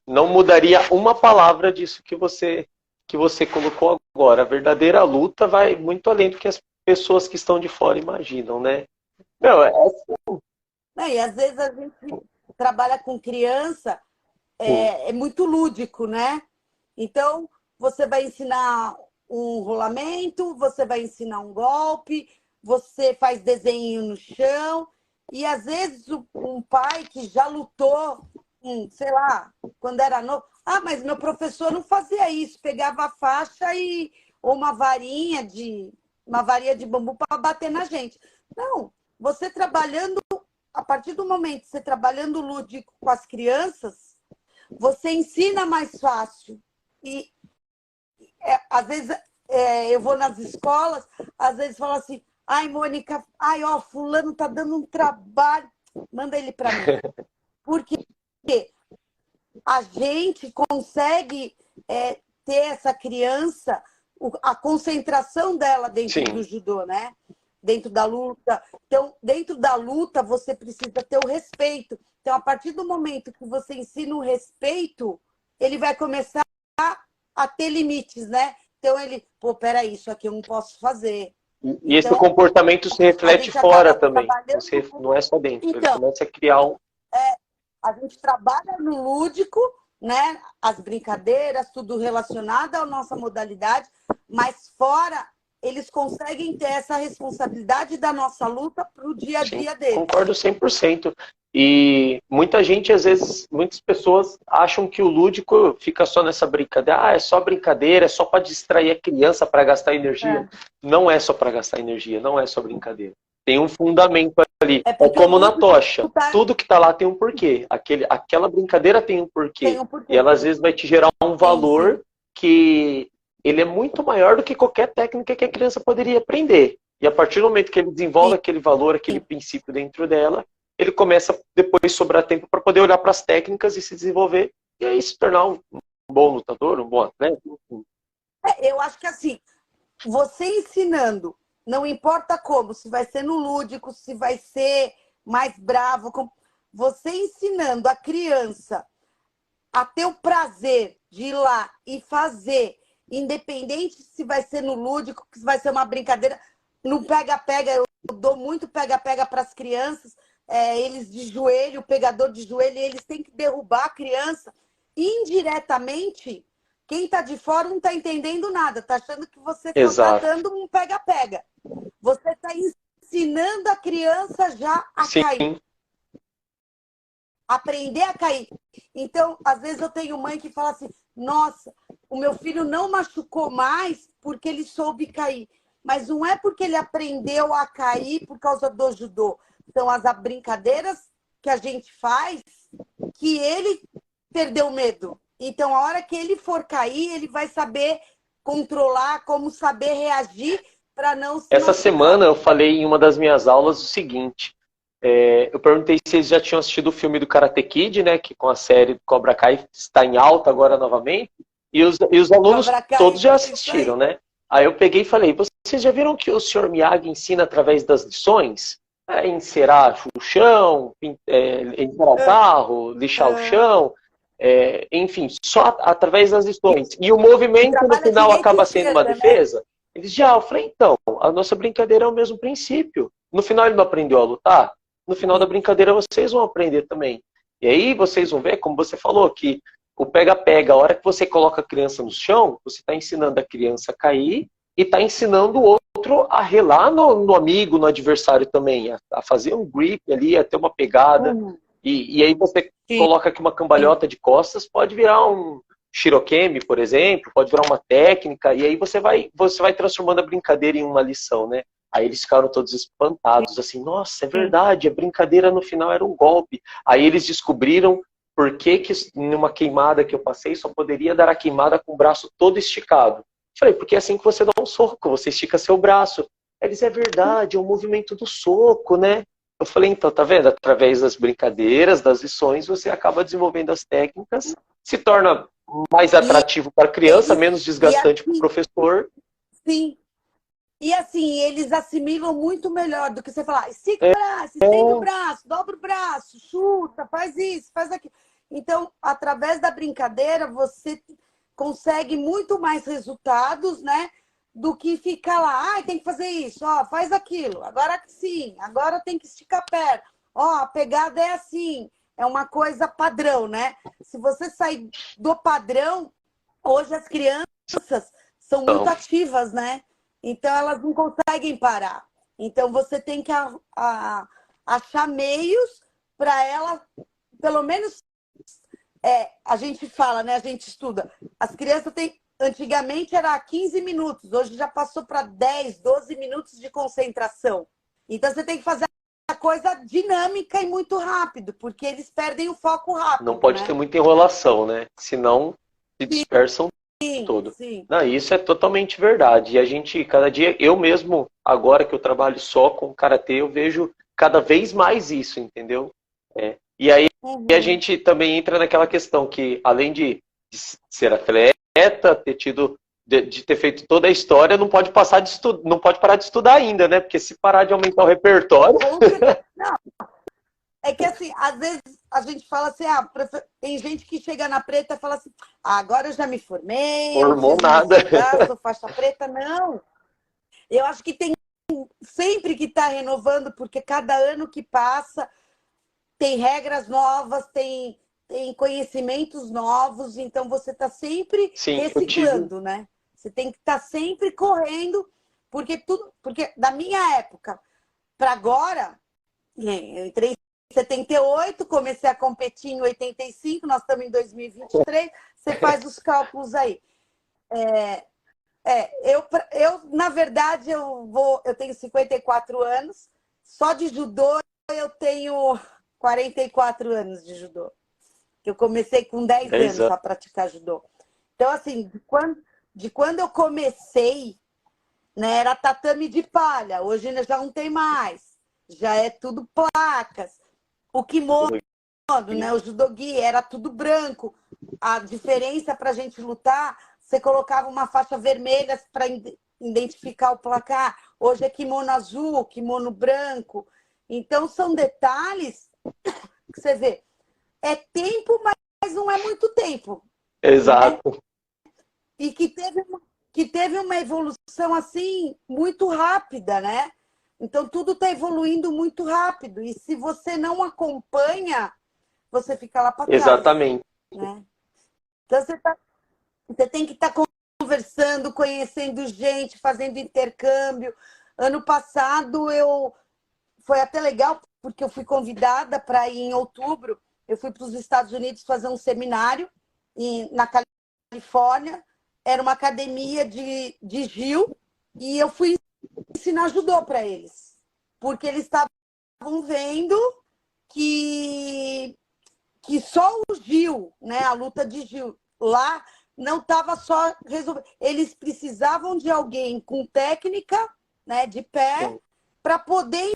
não mudaria uma palavra disso que você colocou agora. A verdadeira luta vai muito além do que as pessoas que estão de fora imaginam, né? Não, E às vezes a gente trabalha com criança, é muito lúdico, né? Então, você vai ensinar um rolamento, você vai ensinar um golpe, você faz desenho no chão, e às vezes um pai que já lutou, sei lá, quando era novo, mas meu professor não fazia isso, pegava a faixa ou uma varinha de bambu para bater na gente. Não, você trabalhando, a partir do momento que você trabalhando lúdico com as crianças, você ensina mais fácil. E às vezes eu vou nas escolas, às vezes falo assim, ai, Mônica, fulano tá dando um trabalho, manda ele para mim. Porque a gente consegue ter essa criança, a concentração dela dentro do judô, né? Dentro da luta. Então, dentro da luta, você precisa ter o respeito. Então, a partir do momento que você ensina o respeito, ele vai começar a ter limites, né? Então, peraí, isso aqui eu não posso fazer. E esse comportamento se reflete fora também. Você, não é só dentro. Ele começa a criar a gente trabalha no lúdico, né? As brincadeiras, tudo relacionado à nossa modalidade, mas fora eles conseguem ter essa responsabilidade da nossa luta para o dia a dia deles. Concordo 100%. E muita gente, às vezes, muitas pessoas acham que o lúdico fica só nessa brincadeira. É só brincadeira, é só para distrair a criança, para gastar energia. Não é só para gastar energia, não é só brincadeira. Tem um fundamento ali. É como na tocha. Tudo que está lá tem um porquê. Aquela brincadeira tem um porquê. E ela, às vezes, vai te gerar um valor que ele é muito maior do que qualquer técnica que a criança poderia aprender. E a partir do momento que ele desenvolve aquele valor, aquele princípio dentro dela, ele começa depois a sobrar tempo para poder olhar para as técnicas e se desenvolver. E aí se tornar um bom lutador, um bom atleta. Eu acho que assim, você ensinando, não importa como, se vai ser no lúdico, se vai ser mais bravo, você ensinando a criança a ter o prazer de ir lá e fazer, independente se vai ser no lúdico, se vai ser uma brincadeira, no pega-pega, eu dou muito pega-pega para as crianças, eles de joelho, o pegador de joelho, e eles têm que derrubar a criança. Indiretamente, quem está de fora não está entendendo nada, está achando que você está Exato. dando um pega-pega. Você está ensinando a criança já a Sim. cair. Aprender a cair. Então, às vezes eu tenho mãe que fala assim, nossa, o meu filho não machucou mais porque ele soube cair. Mas não é porque ele aprendeu a cair por causa do judô. São as brincadeiras que a gente faz que ele perdeu o medo. Então, a hora que ele for cair, ele vai saber controlar, como saber reagir para não se Essa machucar. semana eu falei em uma das minhas aulas o seguinte. Eu perguntei se eles já tinham assistido o filme do Karate Kid, né? Que com a série do Cobra Kai está em alta agora novamente. E os alunos Cobra Kai, todos já isso aí. assistiram, né? Aí eu peguei e falei, vocês já viram que o Sr. Miyagi ensina através das lições? Encerar o chão, encerar o carro, lixar o chão, enfim, só através das lições. E o movimento no Trabalha final direita e acaba sendo uma esquerda, né? defesa. Eles já, eu falei, então, a nossa brincadeira é o mesmo princípio. No final ele não aprendeu a lutar, no final da brincadeira vocês vão aprender também. E aí vocês vão ver, como você falou, que o pega-pega, a hora que você coloca a criança no chão, você está ensinando a criança a cair e está ensinando o outro a relar no amigo, no adversário também, a fazer um grip ali, a ter uma pegada. E aí você coloca aqui uma cambalhota de costas, pode virar um shirokemi, por exemplo, pode virar uma técnica, e aí você vai transformando a brincadeira em uma lição, né? Aí eles ficaram todos espantados, assim, nossa, é verdade, a brincadeira no final era um golpe. Aí eles descobriram por que numa queimada que eu passei só poderia dar a queimada com o braço todo esticado. Falei, porque é assim que você dá um soco, você estica seu braço. Eles, é verdade, é o movimento do soco, né? Eu falei, então, tá vendo? Através das brincadeiras, das lições, você acaba desenvolvendo as técnicas, se torna mais atrativo para a criança, menos desgastante para o professor. Sim. E assim, eles assimilam muito melhor do que você falar, estica o braço, estende o braço, dobra o braço, chuta, faz isso, faz aquilo. Então, através da brincadeira, você consegue muito mais resultados, né? Do que ficar lá, tem que fazer isso, ó, faz aquilo, agora sim, agora tem que esticar a perna, ó, a pegada é assim, é uma coisa padrão, né? Se você sair do padrão, hoje as crianças são muito ativas, né? Então elas não conseguem parar. Então você tem que achar meios para ela, pelo menos, a gente fala, né? A gente estuda. As crianças têm, antigamente era 15 minutos, hoje já passou para 10, 12 minutos de concentração. Então você tem que fazer a coisa dinâmica e muito rápido, porque eles perdem o foco rápido. Não pode ter muita enrolação, né? Senão se dispersam todo. Sim. Não, isso é totalmente verdade. E a gente, cada dia, eu mesmo, agora que eu trabalho só com karatê, eu vejo cada vez mais isso, entendeu? E aí a gente também entra naquela questão que, além de ser atleta, ter tido, de ter feito toda a história, não pode passar de não pode parar de estudar ainda, né? Porque se parar de aumentar o repertório. Não. É que assim, às vezes a gente fala assim, tem gente que chega na preta e fala assim, agora eu já me formei, Formou nada. Sou faixa preta. Não. Eu acho que tem sempre que estar renovando, porque cada ano que passa tem regras novas, tem conhecimentos novos, então você está sempre reciclando, né? Você tem que estar sempre correndo, porque da minha época para agora, eu entrei em 78, comecei a competir em 85, nós estamos em 2023, você faz os cálculos aí. Eu na verdade, eu tenho 54 anos, só de judô eu tenho 44 anos de judô. Eu comecei com 10 anos a praticar judô. Então, assim, de quando eu comecei, né, era tatame de palha, hoje já não tem mais, já é tudo placas. O kimono, né, o judogi, era tudo branco. A diferença para a gente lutar, você colocava uma faixa vermelha para identificar o placar. Hoje é kimono azul, kimono branco. Então, são detalhes que você vê. É tempo, mas não é muito tempo. Exato. Né? E que teve uma evolução, assim, muito rápida, né? Então, tudo está evoluindo muito rápido. E se você não acompanha, você fica lá para trás. Exatamente. Né? Então, você tem que estar conversando, conhecendo gente, fazendo intercâmbio. Ano passado, foi até legal, porque eu fui convidada para ir em outubro. Eu fui para os Estados Unidos fazer um seminário na Califórnia. Era uma academia de Gil. E eu fui ensinar judô para eles. Porque eles estavam vendo que só o Gil, né, a luta de Gil, lá não estava só resolvendo. Eles precisavam de alguém com técnica, né, de pé, para poder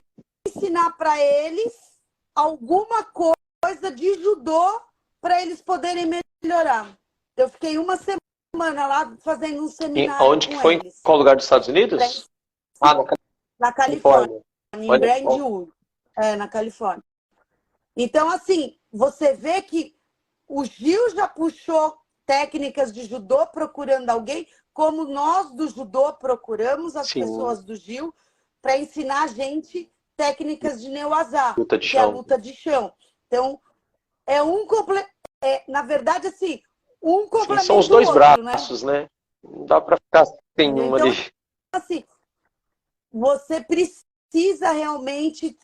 ensinar para eles alguma coisa de judô para eles poderem melhorar. Eu fiquei uma semana lá fazendo um seminário Onde que com foi? eles. Em qual lugar dos Estados Unidos? Na Califórnia, em Brandwood, na Califórnia. Então, assim, você vê que o Gil já puxou técnicas de judô procurando alguém, como nós do judô procuramos as pessoas do Gil para ensinar a gente técnicas de Neuazá, que é a luta de chão. Então, na verdade, assim, um complementa são os dois o outro, braços, né? Não dá para ficar sem uma ali. Então, assim, você precisa realmente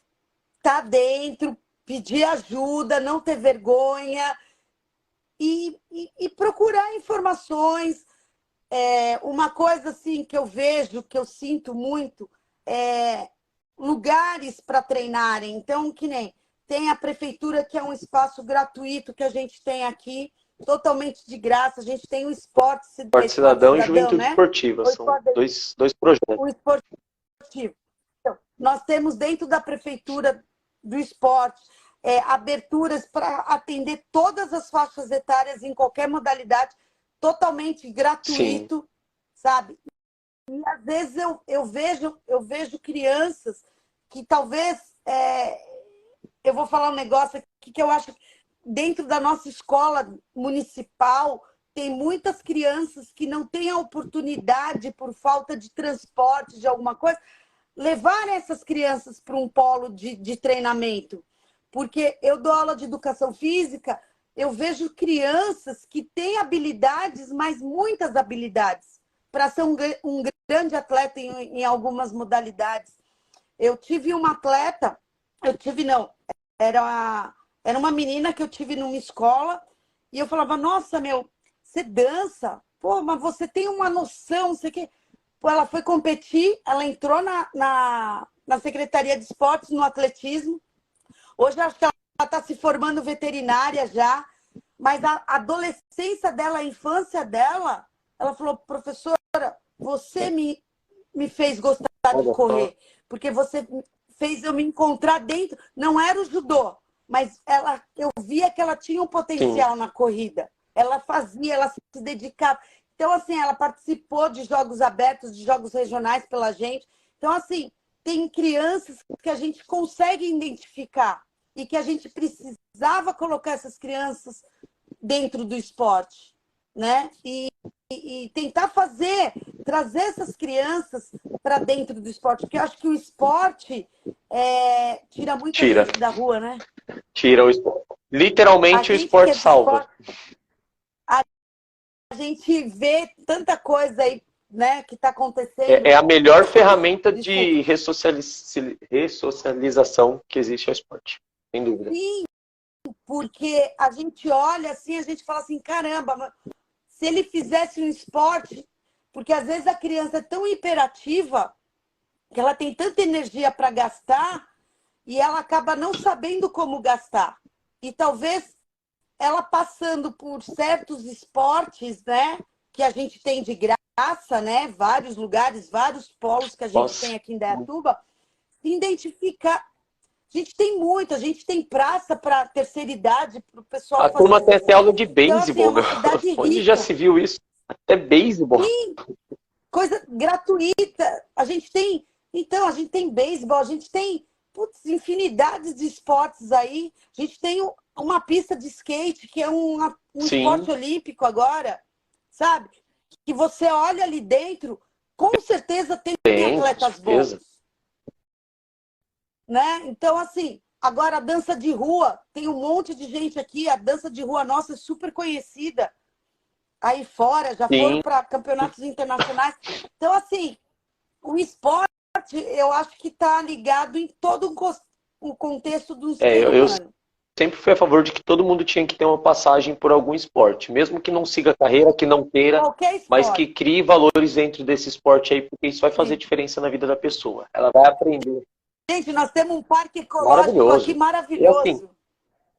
estar dentro, pedir ajuda, não ter vergonha e procurar informações. Uma coisa assim que eu vejo, que eu sinto muito, é lugares para treinarem. Então, que nem tem a prefeitura, que é um espaço gratuito que a gente tem aqui, totalmente de graça. A gente tem o Esporte Cidadão e Juventude, né? Esportiva. São dois projetos. O esportivo. Então, nós temos dentro da prefeitura do esporte aberturas para atender todas as faixas etárias em qualquer modalidade, totalmente gratuito, sabe? E às vezes eu vejo crianças que talvez eu vou falar um negócio aqui que eu acho que dentro da nossa escola municipal tem muitas crianças que não têm a oportunidade, por falta de transporte, de alguma coisa, levar essas crianças para um polo de treinamento. Porque eu dou aula de educação física, eu vejo crianças que têm habilidades, mas muitas habilidades, para ser um grande atleta em algumas modalidades. Eu tive uma atleta, era uma menina que eu tive numa escola, e eu falava, nossa, você dança? Pô, mas você tem uma noção, não sei o quê. Pô, ela foi competir, ela entrou na Secretaria de Esportes, no atletismo. Hoje acho que ela está se formando veterinária já, mas a adolescência dela, a infância dela, ela falou, professora, você me fez gostar de correr, porque você fez eu me encontrar dentro, não era o judô, mas eu via que ela tinha um potencial na corrida. Ela fazia, ela se dedicava. Então, assim, ela participou de jogos abertos, de jogos regionais pela gente. Então, assim, tem crianças que a gente consegue identificar e que a gente precisava colocar essas crianças dentro do esporte, né? E tentar trazer essas crianças para dentro do esporte, porque eu acho que o esporte tira muita gente da rua, né? Tira o esporte. Literalmente o esporte salva. A gente vê tanta coisa aí, né, que está acontecendo. É a melhor ferramenta de ressocialização que existe ao esporte, sem dúvida. Sim, porque a gente olha assim, a gente fala assim, caramba, se ele fizesse um esporte, porque às vezes a criança é tão hiperativa que ela tem tanta energia para gastar e ela acaba não sabendo como gastar. E talvez ela passando por certos esportes, né, que a gente tem de graça, né, vários lugares, vários polos que a gente tem aqui em Indaiatuba, se identificar. A gente tem muito, a gente tem praça para terceira idade, para o pessoal fazer. A turma tem até aula de beisebol, então, assim, onde já se viu isso? Até beisebol. Sim, coisa gratuita. A gente tem beisebol, a gente tem infinidades de esportes aí. A gente tem uma pista de skate, que é um esporte olímpico agora, sabe? Que você olha ali dentro, com certeza tem atletas bons. né? Então, assim, agora a dança de rua, tem um monte de gente aqui, a dança de rua nossa é super conhecida aí fora, já foram Sim, para campeonatos internacionais. Então, assim, o esporte, eu acho que está ligado em todo o contexto do ser eu humano. sempre fui a favor de que todo mundo tinha que ter uma passagem por algum esporte, mesmo que não siga a carreira, que não queira, Qualquer mas que esporte. crie valores dentro desse esporte aí, porque isso vai fazer Sim. diferença na vida da pessoa. Ela vai aprender. Gente, nós temos um parque ecológico aqui Maravilhoso. E assim, maravilhoso. aqui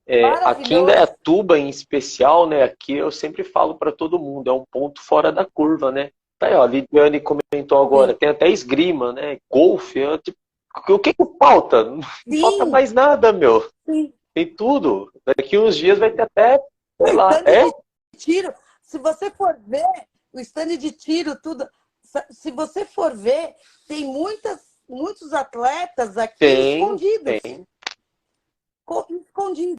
em Maravilhoso. Indaiatuba, em especial, né? Aqui eu sempre falo para todo mundo, é um ponto fora da curva, né? Tá aí, ó, a Lidiane comentou agora, Sim. tem até esgrima, né? Golfe, tipo, o que que falta? Não falta Sim. mais nada, meu. Sim. Tem tudo. Daqui uns dias vai ter até, O sei lá, stand de tiro, se você for ver, o stand de tiro, tudo, se você for ver, tem muitos atletas aqui tem, escondidos. tem. Escondidos.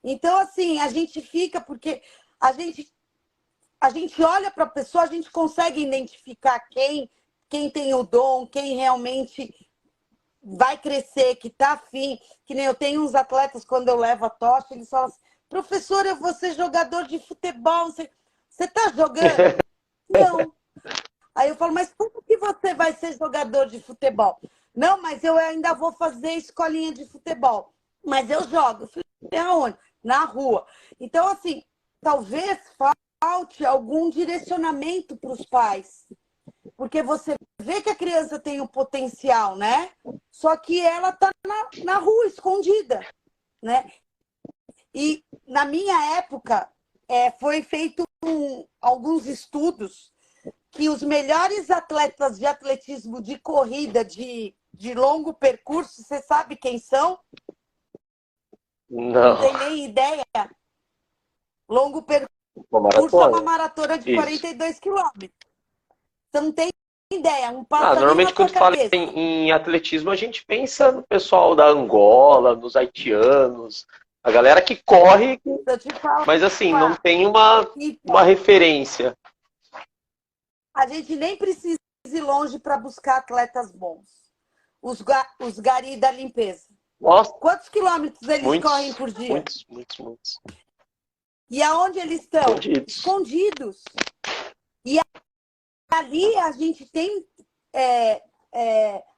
Então, assim, a gente fica, porque a gente olha para a pessoa, a gente consegue identificar quem tem o dom, quem realmente vai crescer, que está afim. Que nem eu tenho uns atletas, quando eu levo a tocha, eles falam assim, professor, eu vou ser jogador de futebol. Você está jogando? Não. Aí eu falo, mas como que você vai ser jogador de futebol? Não, mas eu ainda vou fazer escolinha de futebol. Mas eu jogo. Eu falei, aonde? Na rua. Então, assim, talvez falte algum direcionamento para os pais. Porque você vê que a criança tem o potencial, né? Só que ela está na rua, escondida, né? E na minha época, foi feito alguns estudos que os melhores atletas de atletismo de corrida de longo percurso, você sabe quem são? Não Não. tem nem ideia. Longo Uma percurso é uma maratona. maratona de Isso. 42 quilômetros. Você não tem ideia, não passa nem na Normalmente tua quando fala cabeça. em atletismo, a gente pensa no pessoal da Angola, nos haitianos, a galera que corre, Eu te falo, mas assim, não tem uma então, referência. a gente nem precisa ir longe para buscar atletas bons. Os gari da limpeza. Nossa, Quantos quilômetros eles correm muitos, por dia? muitos, muitos, muitos. E aonde eles estão? Escondidos. Escondidos. E ali a gente tem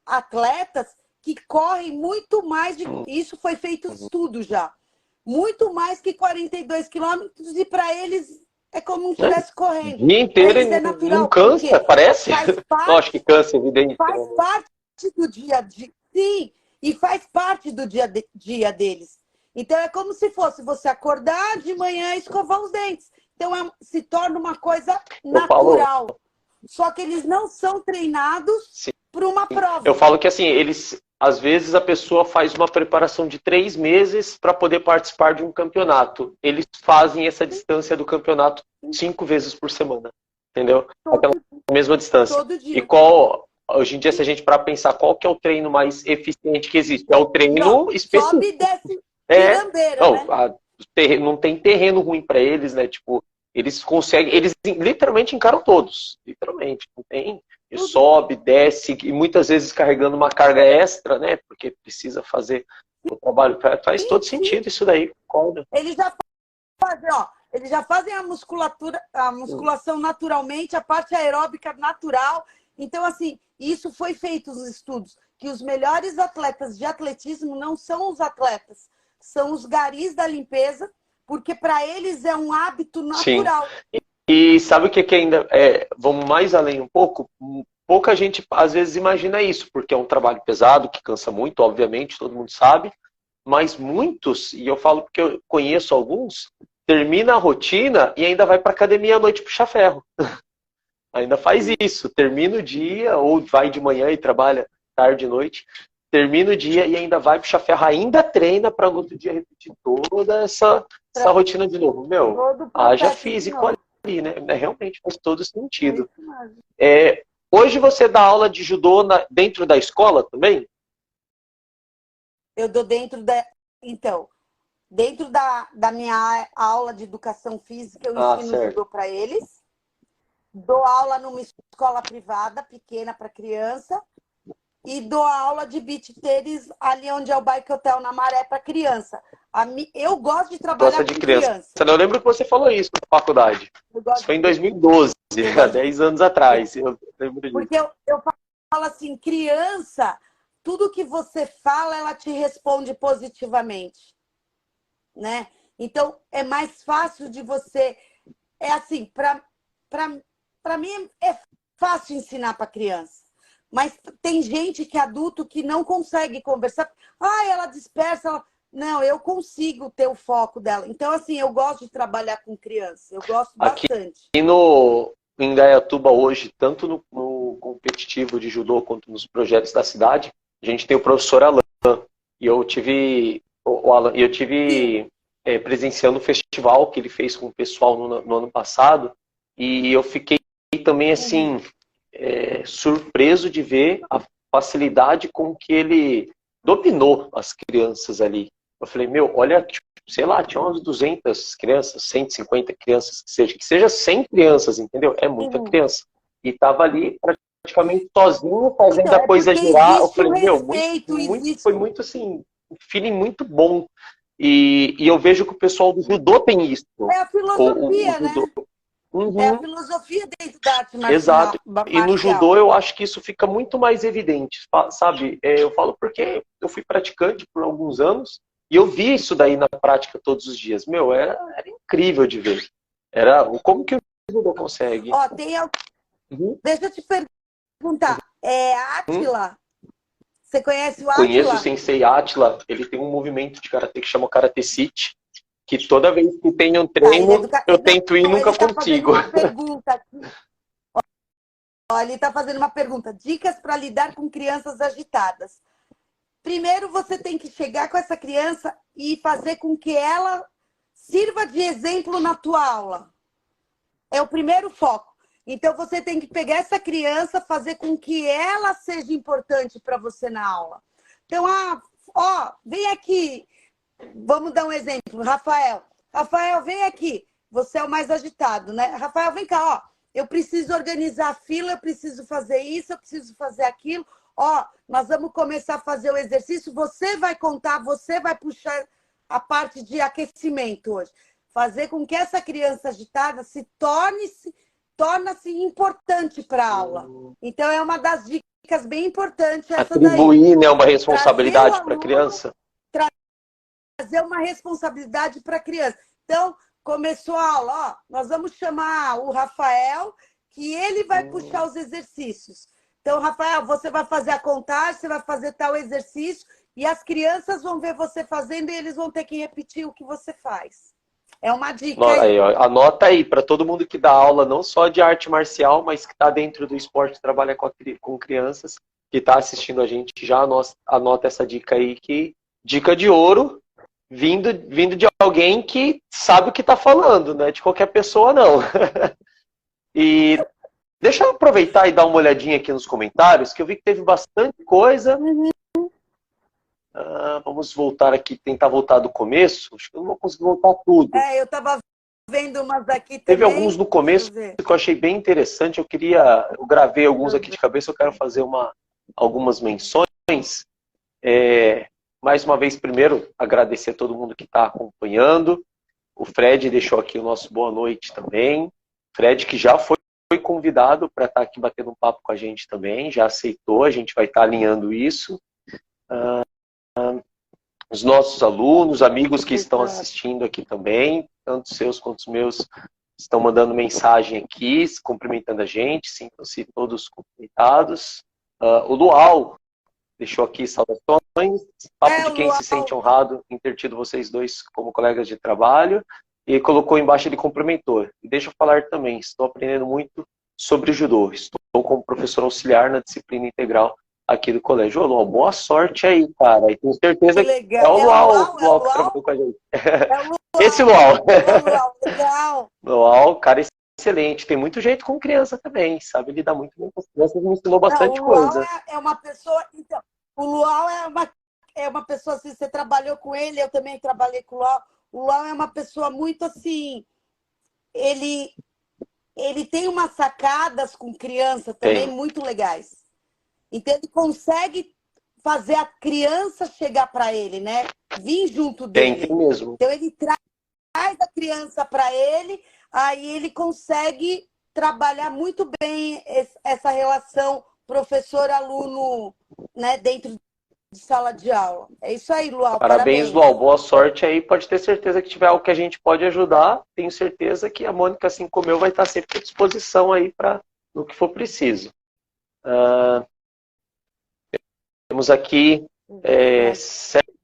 atletas que correm muito mais de. Isso foi feito estudo já. Muito mais que 42 quilômetros, e para eles é como não estivesse O correndo. dia Para inteiro eles é e não natural, cansa, porque parece? faz Lógico que parte, cansa, evidente. faz parte do dia a dia. Sim, e faz parte do dia a dia deles. Então é como se fosse você acordar de manhã e escovar os dentes. Então se torna uma coisa Eu falo, natural. Só que eles não são treinados sim, para uma eu prova. falo que assim, eles, às vezes a pessoa faz uma preparação de 3 meses para poder participar de um campeonato. Eles fazem essa distância do campeonato 5 vezes por semana, entendeu? Aquela Todo, mesma distância. todo E dia. hoje em dia, se a gente para pensar qual que é o treino mais eficiente que existe, é o E, ó, treino sobe e específico. desce pirambeira, Não, né? não tem terreno ruim para eles, né? Tipo, eles conseguem, eles literalmente encaram todos, literalmente. Não tem, e Tudo. sobe, desce, e muitas vezes carregando uma carga extra, né? Porque precisa fazer o trabalho. Faz Sim, todo sim. sentido isso daí, concordo. Eles já fazem, ó, eles já fazem a musculação naturalmente, a parte aeróbica natural. Então, assim, isso foi feito nos estudos, que os melhores atletas de atletismo não são os atletas, são os garis da limpeza, porque para eles é um hábito Sim. natural. E sabe o que, que ainda vamos mais além um pouco? Pouca gente às vezes imagina isso, porque é um trabalho pesado, que cansa muito, obviamente, todo mundo sabe, mas muitos, e eu falo porque eu conheço alguns, termina a rotina e ainda vai para academia à noite puxar ferro. Ainda faz isso, termina o dia, ou vai de manhã e trabalha tarde e noite, termina o dia e ainda vai puxar ferro, ainda treina para no outro dia repetir toda essa rotina de novo. Meu, Todo o haja processo de físico novo. ali, né? Realmente faz todo É sentido. isso mesmo. Hoje você dá aula de judô dentro da escola também? Eu dou Então, dentro da minha aula de educação física, eu Ah, ensino certo. judô para eles. Dou aula numa escola privada, pequena para criança. e dou aula de beach tênis ali onde é o Bike Hotel na Maré para criança. Eu gosto de trabalhar Gosta de com criança. criança. Eu lembro que você falou isso na faculdade. Isso foi em 2012, há 10 anos atrás. Eu lembro disso. Porque eu falo assim, criança, tudo que você fala, ela te responde positivamente, né? Então, é mais fácil de você... É assim, para mim é fácil ensinar para criança. Mas tem gente que é adulto que não consegue conversar. Ah, ela dispersa. Não, eu consigo ter o foco dela. Então, assim, eu gosto de trabalhar com criança. Eu gosto bastante. Aqui em Indaiatuba hoje, tanto no competitivo de judô quanto nos projetos da cidade, a gente tem o professor Alan. E eu tive, presenciando o festival que ele fez com o pessoal no ano passado. E eu fiquei também, assim, surpreso de ver a facilidade com que ele dominou as crianças ali. Eu falei, meu, olha, sei lá, tinha umas 200 crianças, 150 crianças, que seja 100 crianças, entendeu? É muita criança. E tava ali praticamente sozinho, fazendo a coisa girar. Eu falei, meu, foi muito assim, um feeling muito bom. E eu vejo que o pessoal do judô tem isso. É a filosofia, né? Uhum. É a filosofia dentro da arte marcial. Exato. E no judô eu acho que isso fica muito mais evidente, sabe? Eu falo porque eu fui praticante por alguns anos e eu vi isso daí na prática todos os dias. Meu, era incrível de ver. Como que o judô consegue? Ó, deixa eu te perguntar. Átila? Você conhece o Átila? Conheço o Sensei Átila. Ele tem um movimento de karatê que chama Karate City, que toda vez que tem um treino, eu tento ir e nunca consigo. Uma pergunta aqui. Ó, ele está fazendo uma pergunta. Dicas para lidar com crianças agitadas. Primeiro, você tem que chegar com essa criança e fazer com que ela sirva de exemplo na tua aula. É o primeiro foco. Então, você tem que pegar essa criança, fazer com que ela seja importante para você na aula. Então, vem aqui. Vamos dar um exemplo. Rafael, vem aqui. Você é o mais agitado, né? Rafael, vem cá, ó. Eu preciso organizar a fila, eu preciso fazer isso, eu preciso fazer aquilo. Ó, nós vamos começar a fazer o exercício. Você vai contar, você vai puxar a parte de aquecimento hoje. Fazer com que essa criança agitada torne-se importante para a aula. Então, é uma das dicas bem importantes. Atribuir, né, uma responsabilidade para a criança. Trazer uma responsabilidade para a criança. Então, começou a aula, ó, nós vamos chamar o Rafael, que ele vai puxar os exercícios. Então, Rafael, você vai fazer a contagem, você vai fazer tal exercício, e as crianças vão ver você fazendo e eles vão ter que repetir o que você faz. É uma dica aí. Anota aí, para todo mundo que dá aula, não só de arte marcial, mas que está dentro do esporte, trabalha com crianças, que está assistindo a gente, já anota essa dica aí, que dica de ouro, vindo de alguém que sabe o que está falando, não é de qualquer pessoa, não. E deixa eu aproveitar e dar uma olhadinha aqui nos comentários, que eu vi que teve bastante coisa. Vamos voltar aqui, tentar voltar do começo. Acho que eu não vou conseguir voltar tudo. Eu estava vendo umas aqui também. Teve alguns no começo que eu achei bem interessante. Eu gravei alguns aqui de cabeça, eu quero fazer algumas menções. Mais uma vez, primeiro, agradecer a todo mundo que está acompanhando. O Fred deixou aqui o nosso boa noite também. Fred, que já foi convidado para estar aqui batendo um papo com a gente também, já aceitou, a gente vai estar alinhando isso. Os nossos alunos, amigos que estão assistindo aqui também, tanto seus quanto os meus, estão mandando mensagem aqui, cumprimentando a gente, sintam-se todos cumprimentados. O Luau deixou aqui saudações, papo de quem se sente honrado em ter tido vocês dois como colegas de trabalho, e colocou embaixo, ele complementou. E deixa eu falar também, estou aprendendo muito sobre judô, estou como professor auxiliar na disciplina integral aqui do colégio. Ô, Luau, boa sorte aí, cara, e tenho certeza que é o Luau que trabalhou com a gente. Esse Luau. Legal. Luau, cara, excelente. Tem muito jeito com criança também, sabe lidar muito bem com as crianças, me ensinou bastante coisa. É uma pessoa... Então, o Luau é uma pessoa, assim, você trabalhou com ele, eu também trabalhei com o Luau. O Luau é uma pessoa muito assim... Ele tem umas sacadas com criança também muito legais. Então, ele consegue fazer a criança chegar para ele, né? Vir junto dele. Tem mesmo. Então, ele traz a criança para ele, aí ele consegue trabalhar muito bem essa relação professor-aluno, né, dentro de sala de aula. É isso aí, Luau. Parabéns, Luau. Boa sorte aí. Pode ter certeza que tiver algo que a gente pode ajudar. Tenho certeza que a Mônica, assim como eu, vai estar sempre à disposição aí para no que for preciso. Temos aqui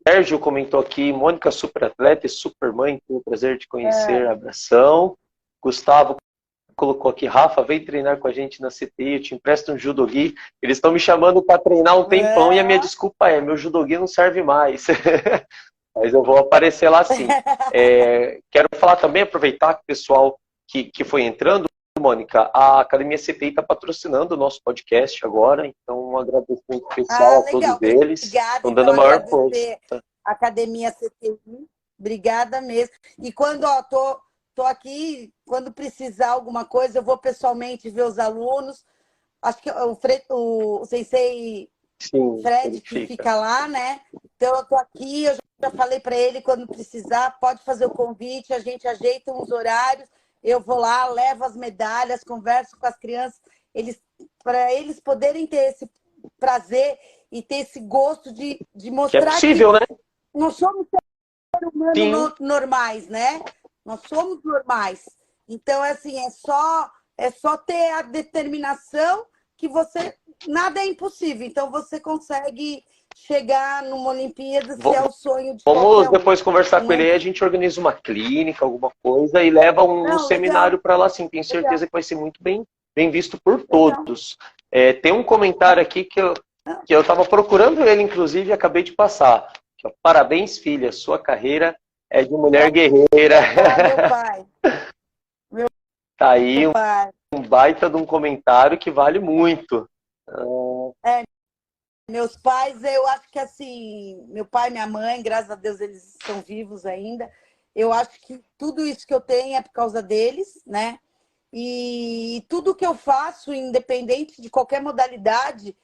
Sérgio comentou aqui, Mônica super atleta e super mãe, tenho o prazer de conhecer, abração. Gustavo colocou aqui, Rafa, vem treinar com a gente na CTI, eu te empresto um judogi. Eles estão me chamando para treinar um tempão e a minha desculpa é, meu judogi não serve mais. Mas eu vou aparecer lá sim. Quero falar também, aproveitar que o pessoal que foi entrando, Mônica, a Academia CTI está patrocinando o nosso podcast agora, então um agradecimento especial a todos eles. Obrigada, estão dando a maior força. Academia CTI, obrigada mesmo. E quando tô aqui, quando precisar alguma coisa, eu vou pessoalmente ver os alunos. Acho que o Sensei Fred que fica lá, né? Então eu tô aqui, eu já falei para ele, quando precisar, pode fazer o convite, a gente ajeita uns horários. Eu vou lá, levo as medalhas, converso com as crianças, para eles poderem ter esse prazer e ter esse gosto de mostrar que é possível, né? Nós somos seres humanos normais, né? Nós somos normais. Então, assim, é só ter a determinação que nada é impossível. Então, você consegue chegar numa Olimpíada se é o sonho de Vamos depois conversar com ele aí, a gente organiza uma clínica, alguma coisa, e leva um seminário para lá, sim. Tenho certeza que vai ser muito bem visto por todos. Tem um comentário aqui que eu estava procurando ele, inclusive, e acabei de passar. Parabéns, filha, sua carreira é de mulher guerreira. Meu pai. Tá aí um baita de um comentário que vale muito. Meus pais, eu acho que assim, meu pai e minha mãe, graças a Deus, eles estão vivos ainda. Eu acho que tudo isso que eu tenho é por causa deles, né? E tudo que eu faço, independente de qualquer modalidade,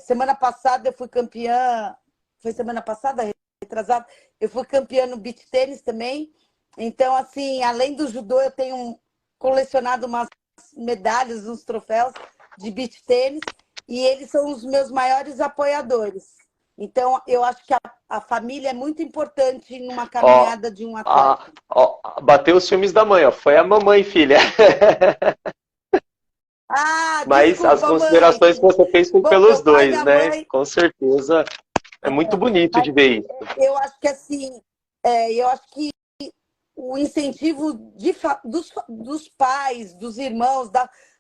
semana passada eu fui campeã, foi semana passada, retrasada, eu fui campeã no beach tênis também. Então, assim, além do judô, eu tenho colecionado umas medalhas, uns troféus de beach tênis. E eles são os meus maiores apoiadores. Então, eu acho que a família é muito importante numa caminhada de um atleta. Bateu os ciúmes da mãe, ó. Foi a mamãe, filha. Mas desculpa, as considerações que você fez foi pelos dois, né? Mãe... Com certeza. É muito bonito de ver isso. Eu acho que assim, eu acho que o incentivo dos pais, dos irmãos,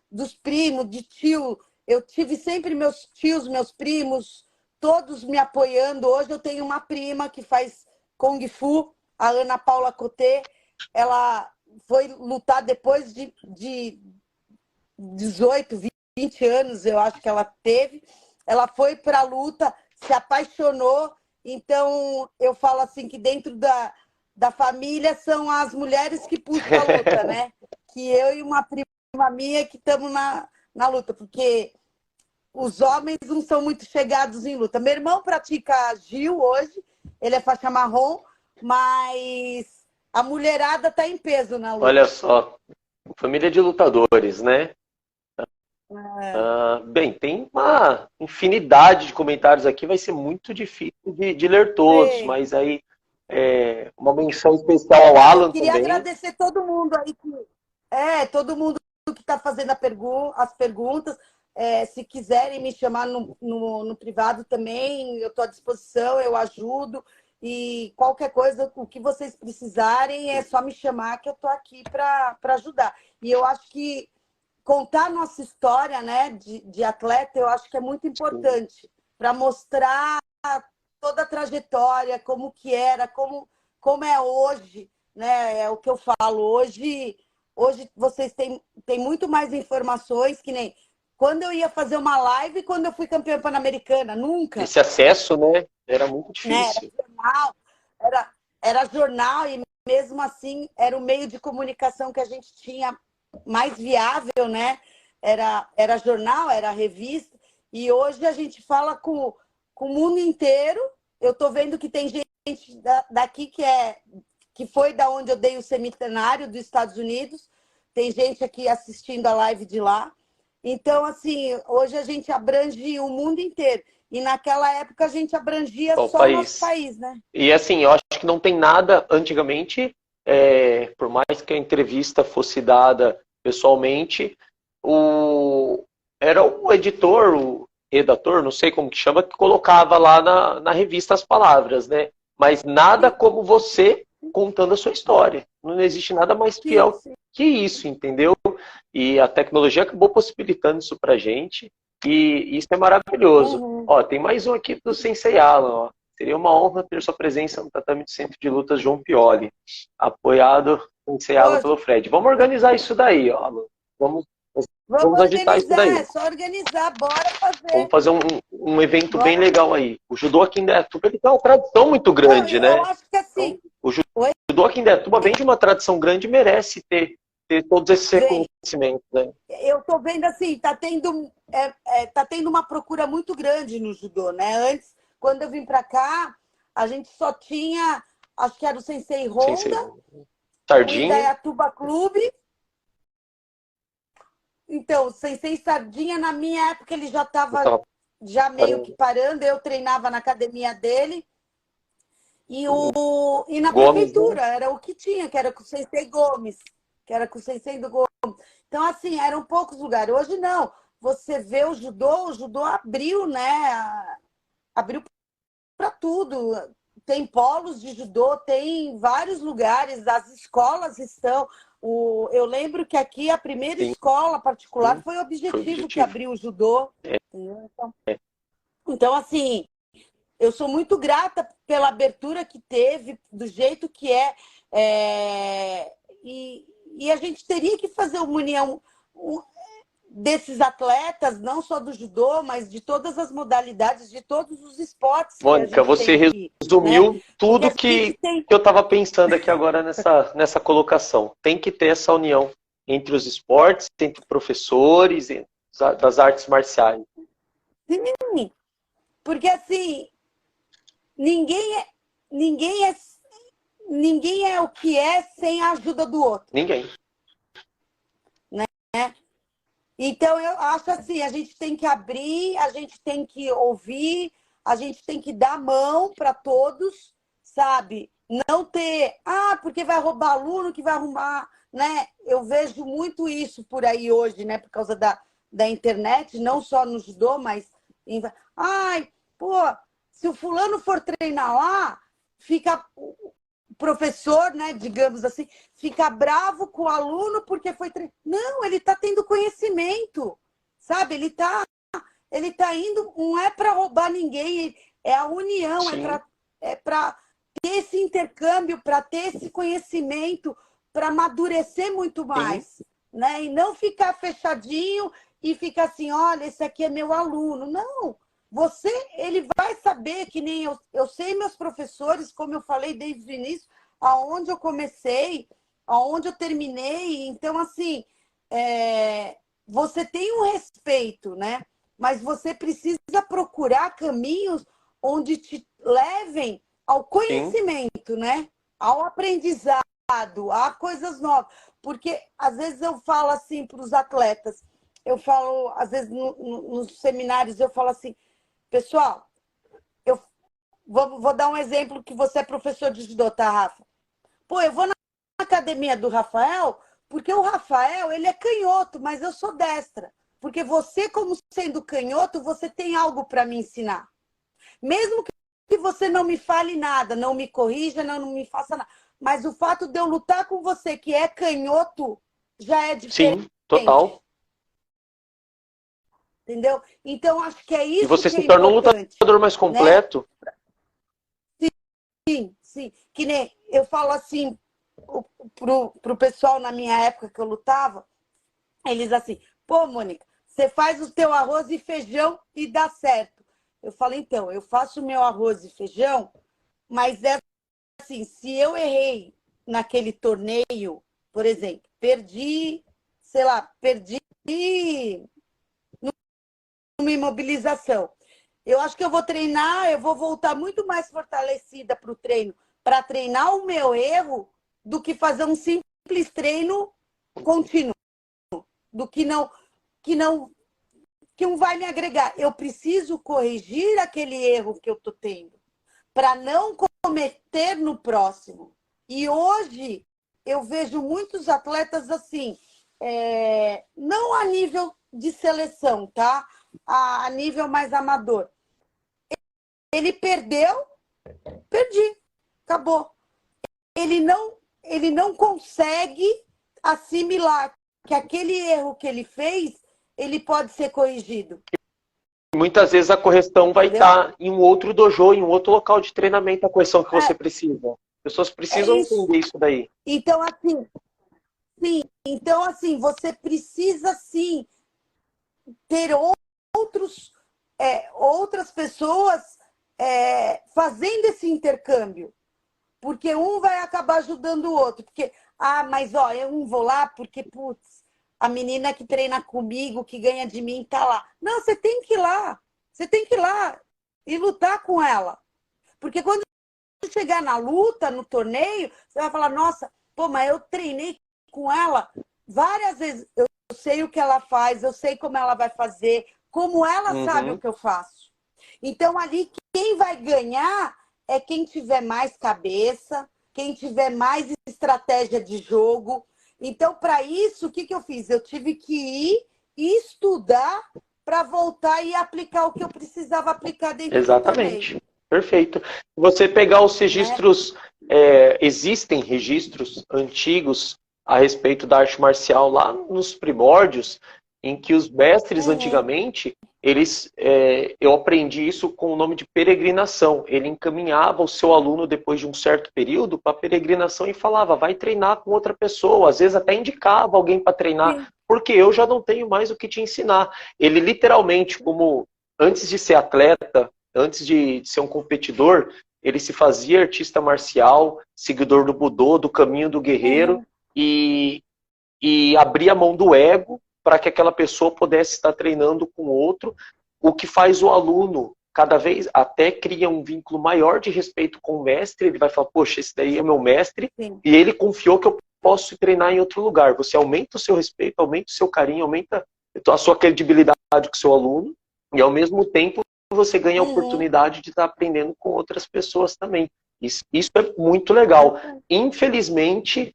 dos primos, de tio. Eu tive sempre meus tios, meus primos, todos me apoiando. Hoje eu tenho uma prima que faz Kung Fu, a Ana Paula Cotê. Ela foi lutar depois de 18, 20 anos, eu acho que ela teve. Ela foi para a luta, se apaixonou. Então, eu falo assim que dentro da família são as mulheres que puxam a luta, né? Que eu e uma prima minha que estamos na luta, porque... os homens não são muito chegados em luta. Meu irmão pratica Gil hoje, ele é faixa marrom, mas a mulherada está em peso na luta. Olha só, família de lutadores, né? Bem, tem uma infinidade de comentários aqui, vai ser muito difícil de ler todos, mas aí uma menção especial ao Alan também. Eu queria agradecer todo mundo aí, todo mundo que está fazendo as perguntas. Se quiserem me chamar no privado também, eu estou à disposição, eu ajudo. E qualquer coisa, o que vocês precisarem, é só me chamar que eu estou aqui para ajudar. E eu acho que contar a nossa história, né, de atleta, eu acho que é muito importante para mostrar toda a trajetória, como que era, como é hoje, né? É o que eu falo. Hoje vocês têm muito mais informações, que nem... Quando eu ia fazer uma live, quando eu fui campeã pan-americana, nunca. Esse acesso, né? Era muito difícil. Era jornal e mesmo assim era o meio de comunicação que a gente tinha mais viável, né? Era jornal, era revista. E hoje a gente fala com o mundo inteiro. Eu estou vendo que tem gente daqui que foi da onde eu dei o seminário dos Estados Unidos. Tem gente aqui assistindo a live de lá. Então, assim, hoje a gente abrange o mundo inteiro. E naquela época a gente abrangia só o nosso país, né? E assim, eu acho que não tem nada antigamente, por mais que a entrevista fosse dada pessoalmente, era o editor, o redator, não sei como que chama, que colocava lá na revista as palavras, né? Mas nada como você contando a sua história. Não existe nada mais fiel que isso, entendeu? E a tecnologia acabou possibilitando isso pra gente. E isso é maravilhoso. Ó, tem mais um aqui do Sensei Alan, ó. Seria uma honra ter sua presença no tratamento do Centro de Lutas João Pioli, apoiado Sensei Alan pelo Fred. Vamos organizar isso daí, ó, Alan. Vamos agitar isso daí. É só organizar, bora fazer. Vamos fazer um evento bem legal aí. O judô aqui em Indaiatuba, ele tem uma tradição muito grande, né? Eu acho que assim... Então, o judô aqui em Indaiatuba vem de uma tradição grande e merece ter todos esses reconhecimentos, né? Eu tô vendo assim, tá tendo uma procura muito grande no judô, né? Antes, quando eu vim para cá, a gente só tinha, acho que era o Sensei Honda, Sardinha, o Indaiatuba Clube. Então, o Sensei Sardinha, na minha época, ele já estava meio que parando. Eu treinava na academia dele. E na prefeitura, era o que tinha, que era com o Sensei Gomes, que era com o Sensei do Gomes. Então, assim, eram poucos lugares. Hoje, não. Você vê o judô abriu, né? Abriu para tudo. Tem polos de judô, tem vários lugares, as escolas estão... Eu lembro que aqui a primeira escola particular foi o Objetivo que abriu o judô. Então, assim, eu sou muito grata pela abertura que teve, do jeito que é. E a gente teria que fazer uma união desses atletas, não só do judô, mas de todas as modalidades, de todos os esportes. Mônica, você resumiu, né? Tudo que eu estava pensando aqui agora nessa colocação. Tem que ter essa união entre os esportes, entre professores, das artes marciais. Sim, porque assim, ninguém é o que é sem a ajuda do outro. Ninguém. Né? Então, eu acho assim, a gente tem que abrir, a gente tem que ouvir, a gente tem que dar mão para todos, sabe? Não ter, porque vai roubar aluno, que vai arrumar, né? Eu vejo muito isso por aí hoje, né? Por causa da internet, não só no judô, mas... se o fulano for treinar lá, fica... professor, né, digamos assim, fica bravo com o aluno porque foi treinar. Não, ele está tendo conhecimento, sabe? Ele tá indo, não é para roubar ninguém, é a união, é para ter esse intercâmbio, para ter esse conhecimento, para amadurecer muito mais, né? E não ficar fechadinho e ficar assim, olha, esse aqui é meu aluno. Não, ele vai saber, que nem eu sei meus professores, como eu falei desde o início, aonde eu comecei, aonde eu terminei. Então, assim, você tem um respeito, né? Mas você precisa procurar caminhos onde te levem ao conhecimento, né? Ao aprendizado, a coisas novas. Porque, às vezes, eu falo assim para os atletas, eu falo, às vezes, nos seminários, eu falo assim, pessoal, eu vou dar um exemplo que você é professor de judô, tá, Rafa? Pô, eu vou na academia do Rafael, porque o Rafael, ele é canhoto, mas eu sou destra. Porque você, como sendo canhoto, você tem algo para me ensinar. Mesmo que você não me fale nada, não me corrija, não me faça nada. Mas o fato de eu lutar com você, que é canhoto, já é diferente. Sim, total. Entendeu? Então, acho que é isso. E você que se torna um lutador mais completo. Né? Sim. Que nem eu falo assim pro pessoal na minha época que eu lutava, eles assim, pô, Mônica, você faz o teu arroz e feijão e dá certo. Eu falo, então, eu faço o meu arroz e feijão, mas é assim, se eu errei naquele torneio, por exemplo, perdi numa imobilização. Eu acho que eu vou treinar, eu vou voltar muito mais fortalecida para o treino, para treinar o meu erro, do que fazer um simples treino contínuo, do que não vai me agregar. Eu preciso corrigir aquele erro que eu estou tendo, para não cometer no próximo. E hoje eu vejo muitos atletas assim, não a nível de seleção, tá? A nível mais amador. Ele perdeu, perdi, acabou. Ele não consegue assimilar que aquele erro que ele fez, ele pode ser corrigido. Muitas vezes a correção vai estar em um outro dojo, em um outro local de treinamento, a correção que você precisa. As pessoas precisam entender isso daí. Então, assim, você precisa, sim, ter outras pessoas fazendo esse intercâmbio. Porque um vai acabar ajudando o outro. Porque, mas eu não vou lá porque, putz, a menina que treina comigo, que ganha de mim, tá lá. Não, você tem que ir lá. Você tem que ir lá e lutar com ela. Porque quando chegar na luta, no torneio, você vai falar, nossa, pô, mas eu treinei com ela várias vezes. Eu sei o que ela faz, eu sei como ela vai fazer, como ela sabe o que eu faço. Então, ali, quem vai ganhar é quem tiver mais cabeça, quem tiver mais estratégia de jogo. Então, para isso, o que eu fiz? Eu tive que ir e estudar para voltar e aplicar o que eu precisava aplicar dentro do torneio. Exatamente. Perfeito. Você pegar os registros, existem registros antigos a respeito da arte marcial lá nos primórdios, em que os mestres antigamente, eu aprendi isso com o nome de peregrinação. Ele encaminhava o seu aluno depois de um certo período para peregrinação e falava, vai treinar com outra pessoa. Às vezes até indicava alguém para treinar, porque eu já não tenho mais o que te ensinar. Ele literalmente, como antes de ser atleta, antes de ser um competidor, ele se fazia artista marcial, seguidor do Budô, do caminho do guerreiro, e abria a mão do ego para que aquela pessoa pudesse estar treinando com outro, o que faz o aluno cada vez até cria um vínculo maior de respeito com o mestre. Ele vai falar, poxa, esse daí é meu mestre, e ele confiou que eu posso treinar em outro lugar. Você aumenta o seu respeito, aumenta o seu carinho, aumenta a sua credibilidade com o seu aluno, e ao mesmo tempo você ganha a oportunidade de estar aprendendo com outras pessoas também. Isso é muito legal. Infelizmente,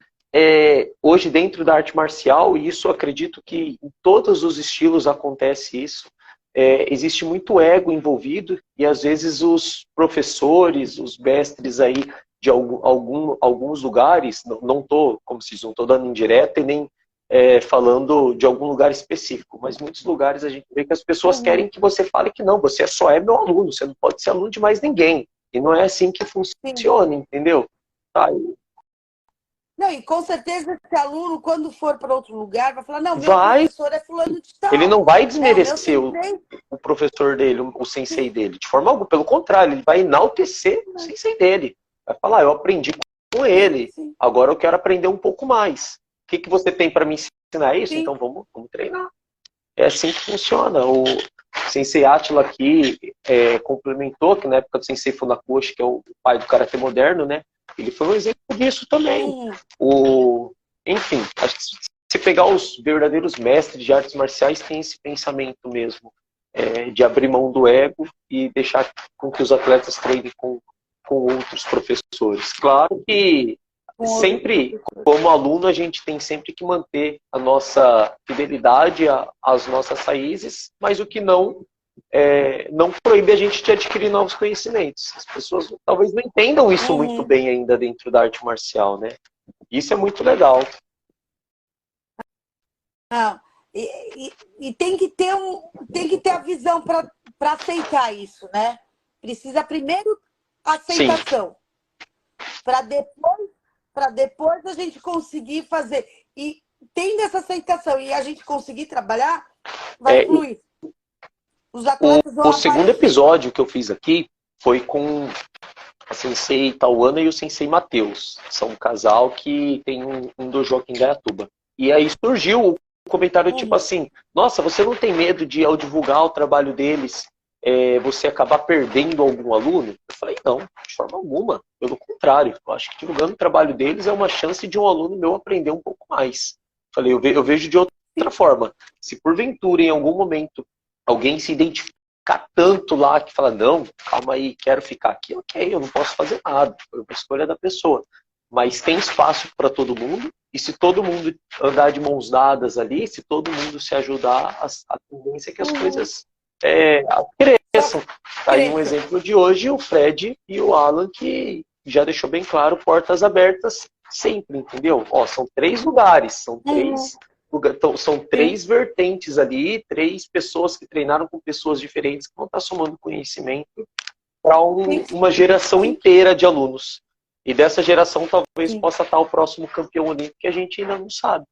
hoje dentro da arte marcial, e isso eu acredito que em todos os estilos acontece isso, existe muito ego envolvido, e às vezes os professores, os mestres aí de alguns lugares, não estou, como se diz, não estou dando indireta e nem falando de algum lugar específico, mas muitos lugares a gente vê que as pessoas querem que você fale que não, você só é meu aluno, você não pode ser aluno de mais ninguém. E não é assim que funciona, entendeu? Tá. Não, e com certeza esse aluno, quando for para outro lugar, vai falar, não, meu professor é fulano de tal. Ele não vai desmerecer o professor dele, o sensei dele, de forma alguma. Pelo contrário, ele vai enaltecer o sensei dele. Vai falar, eu aprendi com ele, agora eu quero aprender um pouco mais. O que você tem para me ensinar isso? Então vamos treinar. É assim que funciona. O Sensei Átila aqui complementou, que na época do Sensei Funakoshi, que é o pai do Karatê moderno, né? Ele foi um exemplo disso também. Enfim, acho que se pegar os verdadeiros mestres de artes marciais, tem esse pensamento mesmo, de abrir mão do ego e deixar com que os atletas treinem com outros professores. Claro que sempre, como aluno, a gente tem sempre que manter a nossa fidelidade às nossas raízes, mas o que não proíbe a gente de adquirir novos conhecimentos. As pessoas talvez não entendam isso muito bem ainda dentro da arte marcial, né? Isso é muito legal. E tem que ter a visão para aceitar isso, né? Precisa primeiro aceitação, para depois a gente conseguir fazer. E tendo essa aceitação e a gente conseguir trabalhar, vai fluir. Os atletas vão aparecer. Segundo episódio que eu fiz aqui foi com a Sensei Tauana e o Sensei Matheus. São um casal que tem um dojo aqui em Indaiatuba. E aí surgiu comentário tipo assim, nossa, você não tem medo de, ao divulgar o trabalho deles, você acabar perdendo algum aluno? Eu falei, não, de forma alguma. Pelo contrário, eu acho que divulgando o trabalho deles é uma chance de um aluno meu aprender um pouco mais. Falei, eu vejo de outra forma. Se porventura, em algum momento, alguém se identificar tanto lá que fala, não, calma aí, quero ficar aqui, ok, eu não posso fazer nada, foi uma escolha da pessoa. Mas tem espaço para todo mundo, e se todo mundo andar de mãos dadas ali, se todo mundo se ajudar, a tendência é que as coisas cresçam. Tá aí um exemplo de hoje, o Fred e o Alan, que já deixou bem claro, portas abertas sempre, entendeu? Ó, são 3 lugares, são 3 vertentes ali, 3 pessoas que treinaram com pessoas diferentes que vão estar somando conhecimento para uma geração inteira de alunos. E dessa geração talvez possa estar o próximo campeão olímpico que a gente ainda não sabe.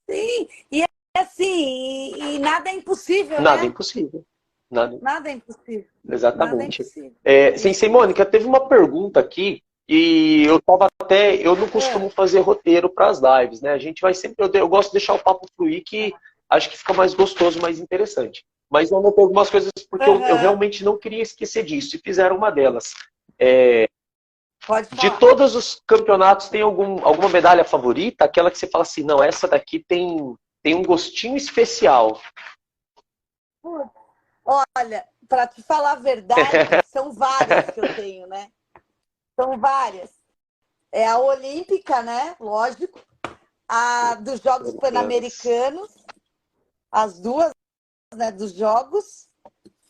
Sim, e assim, e nada é impossível, Nada né? é impossível. Nada é impossível. Exatamente. Nada é impossível. Sensei Mônica, teve uma pergunta aqui e eu não costumo fazer roteiro para as lives, né? A gente vai sempre, eu gosto de deixar o papo fluir, que acho que fica mais gostoso, mais interessante. Mas eu anotei algumas coisas porque eu realmente não queria esquecer disso e fizeram uma delas. De todos os campeonatos, tem alguma medalha favorita? Aquela que você fala assim, não, essa daqui tem um gostinho especial. Olha, para te falar a verdade, são várias que eu tenho, né? São várias. É a olímpica, né? Lógico. A dos Jogos Pan-Americanos. As duas, né? Dos Jogos.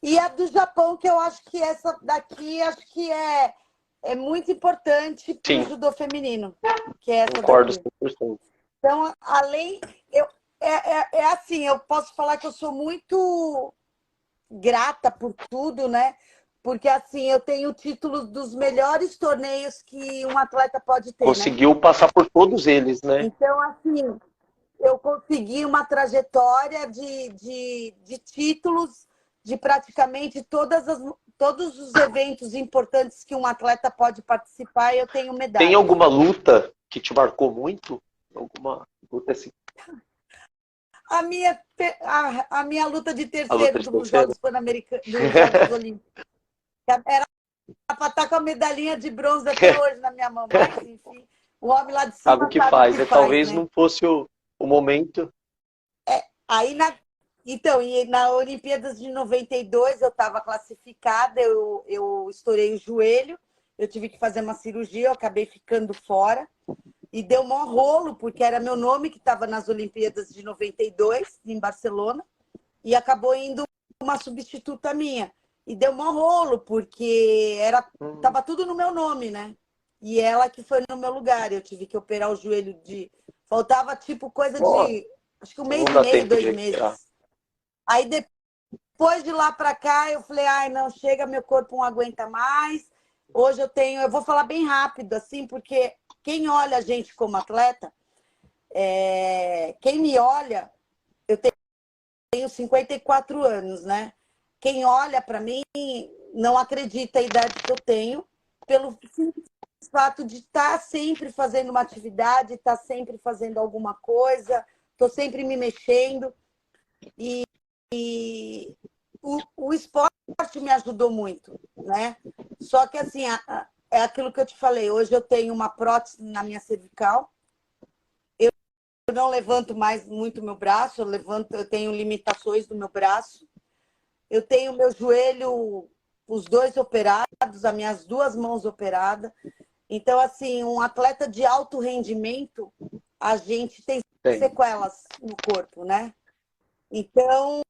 E a do Japão, que eu acho que essa daqui é muito importante para o judô feminino. Que é essa Concordo daqui. 100%. Então, além... assim, eu posso falar que eu sou muito grata por tudo, né? Porque, assim, eu tenho o título dos melhores torneios que um atleta pode ter, Conseguiu passar por todos eles, né? Então, assim, eu consegui uma trajetória de títulos de praticamente todos os eventos importantes que um atleta pode participar, eu tenho medalha. Tem alguma luta que te marcou muito? Alguma luta assim? A minha luta de terceiro dos Jogos Pan-Americanos, dos Jogos Olímpicos. Era para estar com a medalhinha de bronze até hoje na minha mão, mas enfim, o homem lá de cima sabe o que faz. Talvez não fosse o momento. Então, e na Olimpíadas de 92 eu estava classificada, eu estourei o joelho, eu tive que fazer uma cirurgia, eu acabei ficando fora. E deu mó rolo, porque era meu nome que estava nas Olimpíadas de 92, em Barcelona, e acabou indo uma substituta minha. E deu mó rolo, porque estava tudo no meu nome, né? E ela que foi no meu lugar. Eu tive que operar o joelho faltava tipo coisa de, acho que 1 mês e meio, 2 meses. Aí depois de lá para cá, eu falei, ai, não, chega, meu corpo não aguenta mais. Hoje eu vou falar bem rápido, assim, porque quem olha a gente como atleta, quem me olha, eu tenho 54 anos, né? Quem olha para mim não acredita a idade que eu tenho, pelo simples fato de estar sempre fazendo uma atividade, estar sempre fazendo alguma coisa, estou sempre me mexendo. E o esporte me ajudou muito, né? Só que, assim, é aquilo que eu te falei. Hoje eu tenho uma prótese na minha cervical. Eu não levanto mais muito meu braço. Eu tenho limitações no meu braço. Eu tenho meu joelho, os 2 operados, as minhas 2 mãos operadas. Então, assim, um atleta de alto rendimento, a gente tem sequelas no corpo, né? Então,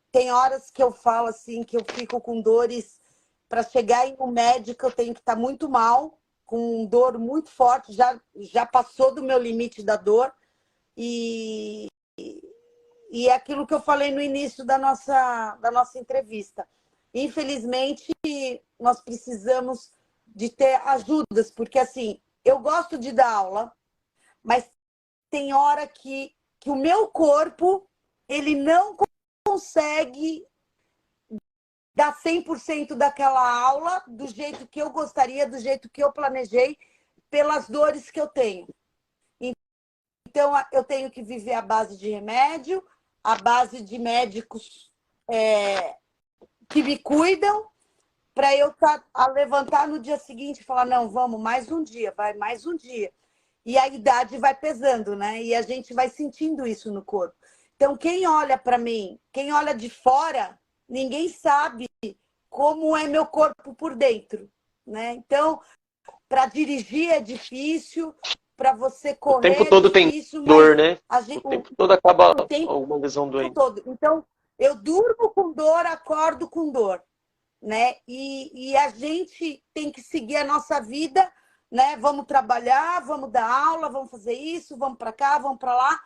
tem horas que eu falo assim, que eu fico com dores. Para chegar em um médico, eu tenho que estar muito mal, com dor muito forte, já passou do meu limite da dor. E é aquilo que eu falei no início da nossa entrevista. Infelizmente, nós precisamos de ter ajudas, porque, assim, eu gosto de dar aula, mas tem hora que o meu corpo, ele não consegue dar 100% daquela aula do jeito que eu gostaria, do jeito que eu planejei, pelas dores que eu tenho. Então, eu tenho que viver à base de remédio, à base de médicos que me cuidam, para eu a levantar no dia seguinte e falar, não, vamos, mais um dia, vai, mais um dia. E a idade vai pesando, né? E a gente vai sentindo isso no corpo. Então, quem olha para mim, quem olha de fora, ninguém sabe como é meu corpo por dentro, né? Então, para dirigir é difícil, para você O correr tempo todo é difícil, tem dor, mas né? o O tempo todo acaba tempo alguma lesão doente. todo. Então, eu durmo com dor, acordo com dor, né? E a gente tem que seguir a nossa vida, né? Vamos trabalhar, vamos dar aula, vamos fazer isso, vamos para cá, vamos para lá.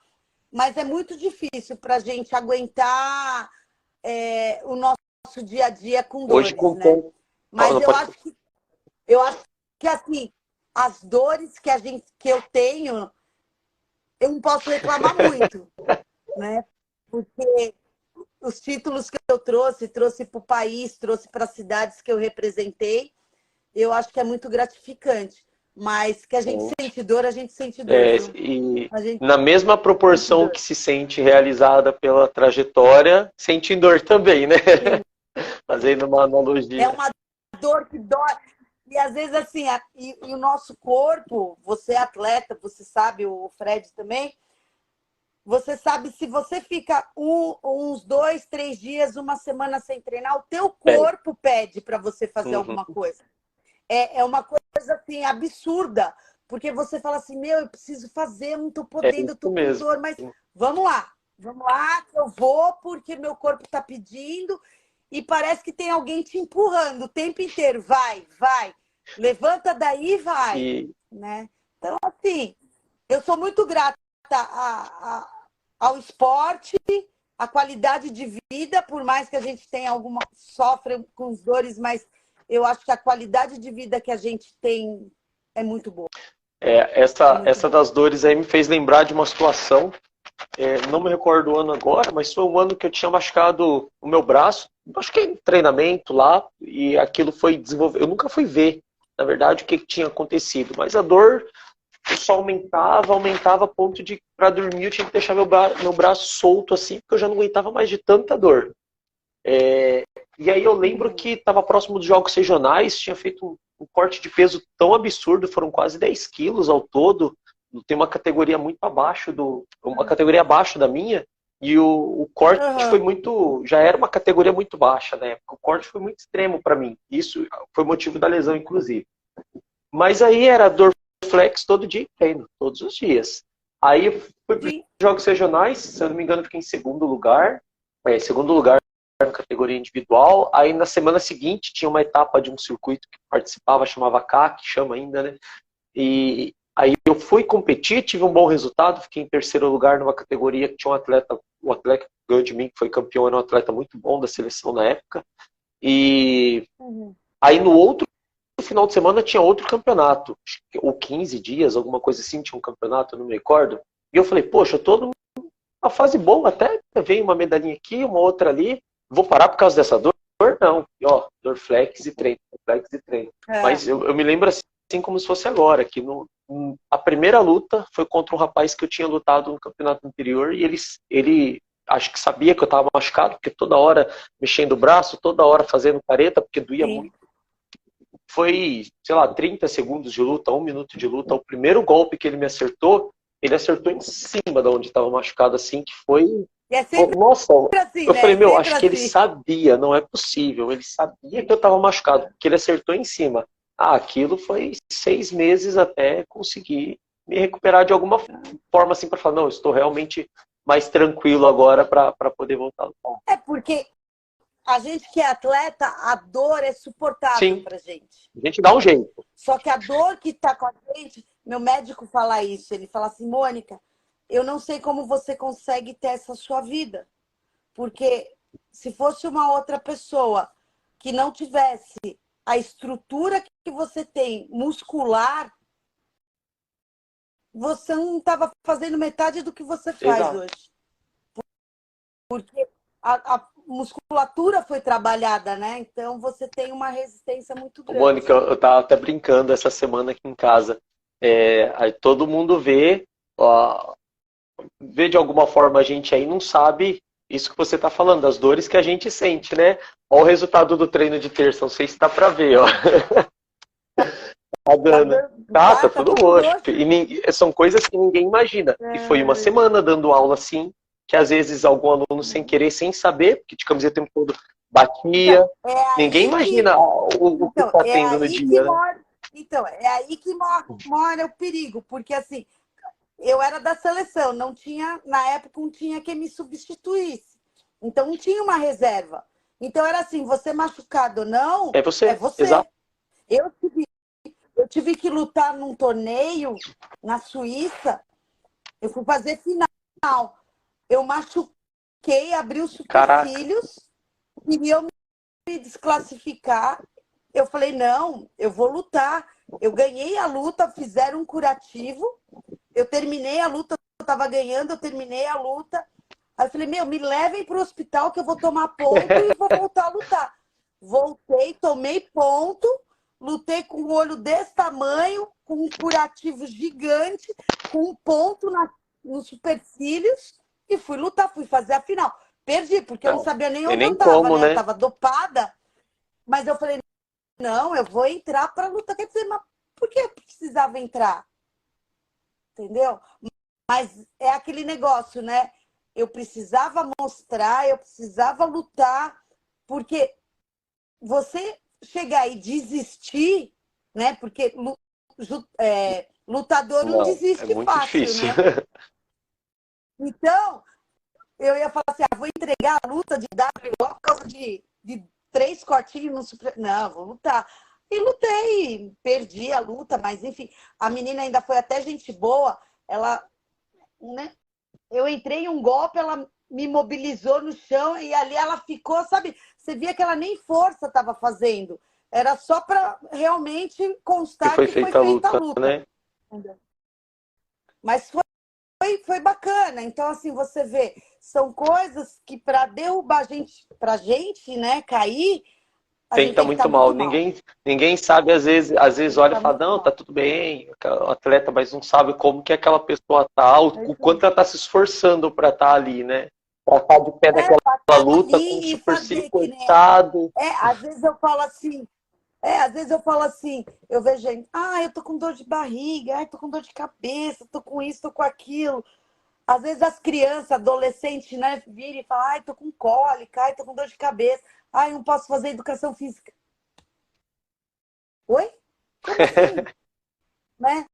Mas é muito difícil para a gente aguentar o nosso dia a dia com Hoje, dores, né? Mas Não, eu acho que assim, as dores que eu tenho, eu não posso reclamar muito, né? Porque os títulos que eu trouxe para o país, trouxe para as cidades que eu representei, eu acho que é muito gratificante. Mas que a gente sente dor, a gente sente dor. E na mesma proporção que se sente realizada pela trajetória, sente dor também, né? Fazendo uma analogia. É uma dor que dói. E às vezes, assim, e o nosso corpo, você é atleta, você sabe, o Fred também, você sabe, se você fica uns 2, 3 dias, uma semana sem treinar, o teu corpo pede para você fazer alguma coisa. É uma coisa, assim, absurda. Porque você fala assim, meu, eu preciso fazer, eu não estou podendo, eu estou com dor, mas vamos lá, que eu vou, porque meu corpo está pedindo. E parece que tem alguém te empurrando o tempo inteiro. Vai, levanta daí e vai. Né? Então, assim, eu sou muito grata ao esporte, à qualidade de vida, por mais que a gente tenha sofre com as dores, mas eu acho que a qualidade de vida que a gente tem é muito boa. Essa das dores aí me fez lembrar de uma situação, não me recordo o ano agora, mas foi um ano que eu tinha machucado o meu braço, acho que em treinamento lá, e aquilo foi desenvolvido. Eu nunca fui ver, na verdade, o que tinha acontecido, mas a dor só aumentava a ponto de, para dormir, eu tinha que deixar meu braço solto assim, porque eu já não aguentava mais de tanta dor. E aí eu lembro que estava próximo dos jogos regionais, tinha feito um corte de peso tão absurdo, foram quase 10 quilos ao todo, tem uma categoria muito abaixo uma categoria abaixo da minha, e o corte foi muito, já era uma categoria muito baixa na época, o corte foi muito extremo para mim, isso foi motivo da lesão inclusive. Mas aí era Dorflex todo dia em treino, todos os dias. Aí eu fui para os jogos regionais, se eu não me engano fiquei em segundo lugar na categoria individual. Aí na semana seguinte tinha uma etapa de um circuito que participava, chamava CAC, chama ainda, né? E aí eu fui competir, tive um bom resultado, fiquei em terceiro lugar numa categoria que tinha o atleta que ganhou de mim, que foi campeão, era um atleta muito bom da seleção na época. E aí no outro final de semana tinha outro campeonato, ou 15 dias, alguma coisa assim, tinha um campeonato, eu não me recordo. E eu falei, poxa, eu tô numa fase boa, até veio uma medalhinha aqui, uma outra ali, vou parar por causa dessa dor? Não. E ó, Dorflex e treino, Mas eu me lembro assim como se fosse agora, que a primeira luta foi contra um rapaz que eu tinha lutado no campeonato anterior e ele acho que sabia que eu estava machucado, porque toda hora mexendo o braço, toda hora fazendo careta, porque doía muito. Foi, sei lá, 30 segundos de luta, 1 minuto de luta. O primeiro golpe que ele me acertou, ele acertou em cima de onde estava machucado, assim, que foi... Nossa, assim, eu falei, meu, acho que ele assim. sabia, não é possível. Ele sabia que eu estava machucado, porque ele acertou em cima. Aquilo foi 6 meses até conseguir me recuperar de alguma forma, assim, para falar, não, eu estou realmente mais tranquilo agora para poder voltar a lutar. Porque a gente que é atleta, a dor é suportável pra gente. A gente dá um jeito. Só que a dor que tá com a gente, meu médico fala isso, ele fala assim, Mônica, eu não sei como você consegue ter essa sua vida. Porque se fosse uma outra pessoa que não tivesse a estrutura que você tem muscular, você não estava fazendo metade do que você faz hoje. Porque a musculatura foi trabalhada, né? Então você tem uma resistência muito grande. Mônica, eu estava até brincando essa semana aqui em casa. Aí todo mundo vê vê de alguma forma a gente aí não sabe isso que você está falando, das dores que a gente sente, né? Olha o resultado do treino de terça, não sei se dá para ver, ó. Tá dando. Tá Tá tudo tudo roxo. roxo. E são coisas que ninguém imagina. E foi uma semana dando aula assim, que às vezes algum aluno sem querer, sem saber, porque de camiseta o tempo todo batia. Então, é Ninguém aí imagina o que então, está é tendo no aí que dia, né? mora, então, é aí que mora o perigo, porque assim, eu era da seleção, não tinha, na época não tinha quem me substituísse. Então não tinha uma reserva. Então era assim, você machucado ou não, É é você, você. exato. Eu tive, eu tive que lutar num torneio na Suíça, eu fui fazer final. Eu machuquei, abri os Caraca. supercílios, queriam me desclassificar. Eu falei, não, eu vou lutar. Eu ganhei a luta, fizeram um curativo, eu terminei a luta, eu estava ganhando, eu terminei a luta. Aí eu falei, me levem para o hospital que eu vou tomar ponto e vou voltar a lutar. Voltei, tomei ponto, lutei com um olho desse tamanho, com um curativo gigante, com um ponto nos supercílios e fui lutar, fui fazer a final. Perdi, porque eu não Não, sabia nem tem onde eu nem estava, como, né? Eu né? estava dopada, mas eu falei, não, eu vou entrar para lutar. Quer dizer, mas por que eu precisava entrar? Entendeu? Mas é aquele negócio, né? Eu precisava mostrar, eu precisava lutar, porque você chegar e desistir, né? Porque lutador não Não, é desiste muito fácil, difícil. né? Então, eu ia falar assim, vou entregar a luta de WO por causa de 3 cortinhos no super... Não, vou lutar. E lutei, perdi a luta, mas enfim, a menina ainda foi até gente boa. Ela, né? Eu entrei em um golpe, ela me mobilizou no chão e ali ela ficou, sabe? Você via que ela nem força estava fazendo. Era só para realmente Que constar foi que foi feita a feita a luta, luta. né? Mas foi bacana. Então, assim, você vê, são coisas que para derrubar a gente, pra gente, né, cair, a Tem que gente estar tem que estar muito mal. muito mal. Ninguém sabe, às vezes Tem que olha e estar fala, muito não, tá mal. tudo bem, o atleta, mas não sabe como que aquela pessoa tá, o quanto ela tá se esforçando para estar ali, né? Pra estar de pé naquela Pra estar luta com o ali e supercílio fazer que nem. coitado. Às vezes eu falo assim, às vezes eu falo assim, eu vejo gente, eu tô com dor de barriga, tô com dor de cabeça, tô com isso, tô com aquilo. Às vezes as crianças, adolescentes, né, viram e falam, tô com cólica, tô com dor de cabeça, não posso fazer educação física. Oi? Como assim? Né?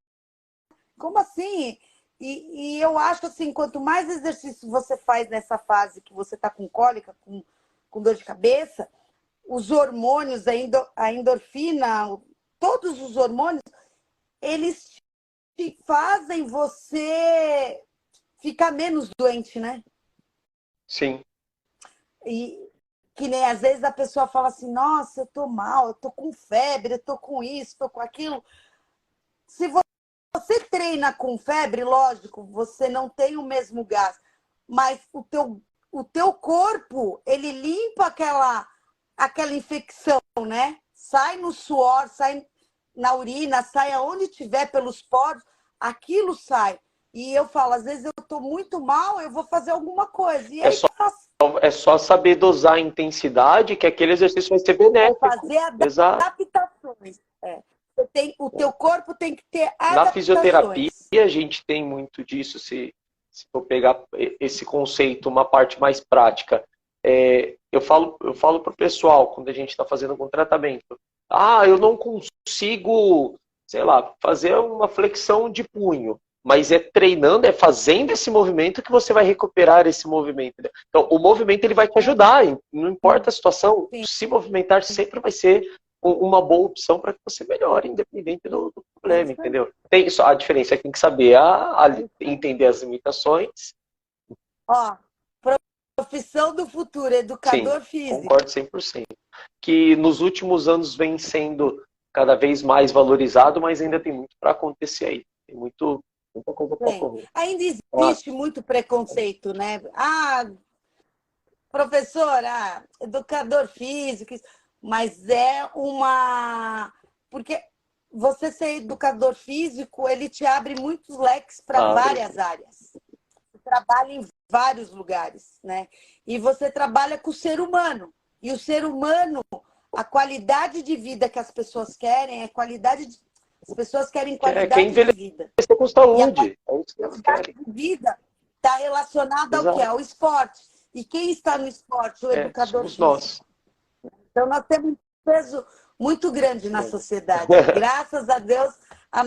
Como assim? E eu acho assim, quanto mais exercício você faz nessa fase que você tá com cólica, com dor de cabeça, os hormônios, a endorfina, todos os hormônios, eles te fazem você ficar menos doente, né? Sim, E que nem às vezes a pessoa fala assim, nossa, eu tô mal, eu tô com febre, eu tô com isso, tô com aquilo. Se você treina com febre, lógico, você não tem o mesmo gás, mas o teu corpo, ele limpa aquela infecção, né? Sai no suor, sai na urina, sai aonde tiver pelos poros, aquilo sai. E eu falo, às vezes eu estou muito mal, eu vou fazer alguma coisa. E é aí só, é só saber dosar a intensidade que aquele exercício vai ser benéfico. fazer Exato. adaptações. O teu corpo tem que ter Na fisioterapia, adaptações. a gente tem muito disso, se for pegar esse conceito, uma parte mais prática. Eu falo para o pessoal, quando a gente está fazendo algum tratamento, eu não consigo, sei lá, fazer uma flexão de punho, mas é treinando, é fazendo esse movimento que você vai recuperar esse movimento. Então, o movimento ele vai te ajudar, não importa a situação, Sim. se movimentar sempre vai ser uma boa opção para que você melhore, independente do problema, entendeu? Tem só a diferença é que tem que saber entender as limitações. Ó, profissão do futuro, Sim, educador físico. concordo 100%. Que nos últimos anos vem sendo cada vez mais valorizado, mas ainda tem muito para acontecer aí. Tem muita coisa para ocorrer. Ainda existe muito preconceito, né? Professor, educador físico, mas é uma. Porque você ser educador físico, ele te abre muitos leques para várias áreas. trabalha em vários lugares, né? E você trabalha com o ser humano. E o ser humano, a qualidade de vida que as pessoas querem é qualidade de... As pessoas querem qualidade de vida. Com saúde. E a qualidade de vida está relacionada ao quê? Ao esporte. E quem está no esporte? O educador físico. Nós. Então, nós temos um peso muito grande na sociedade. Graças a Deus, a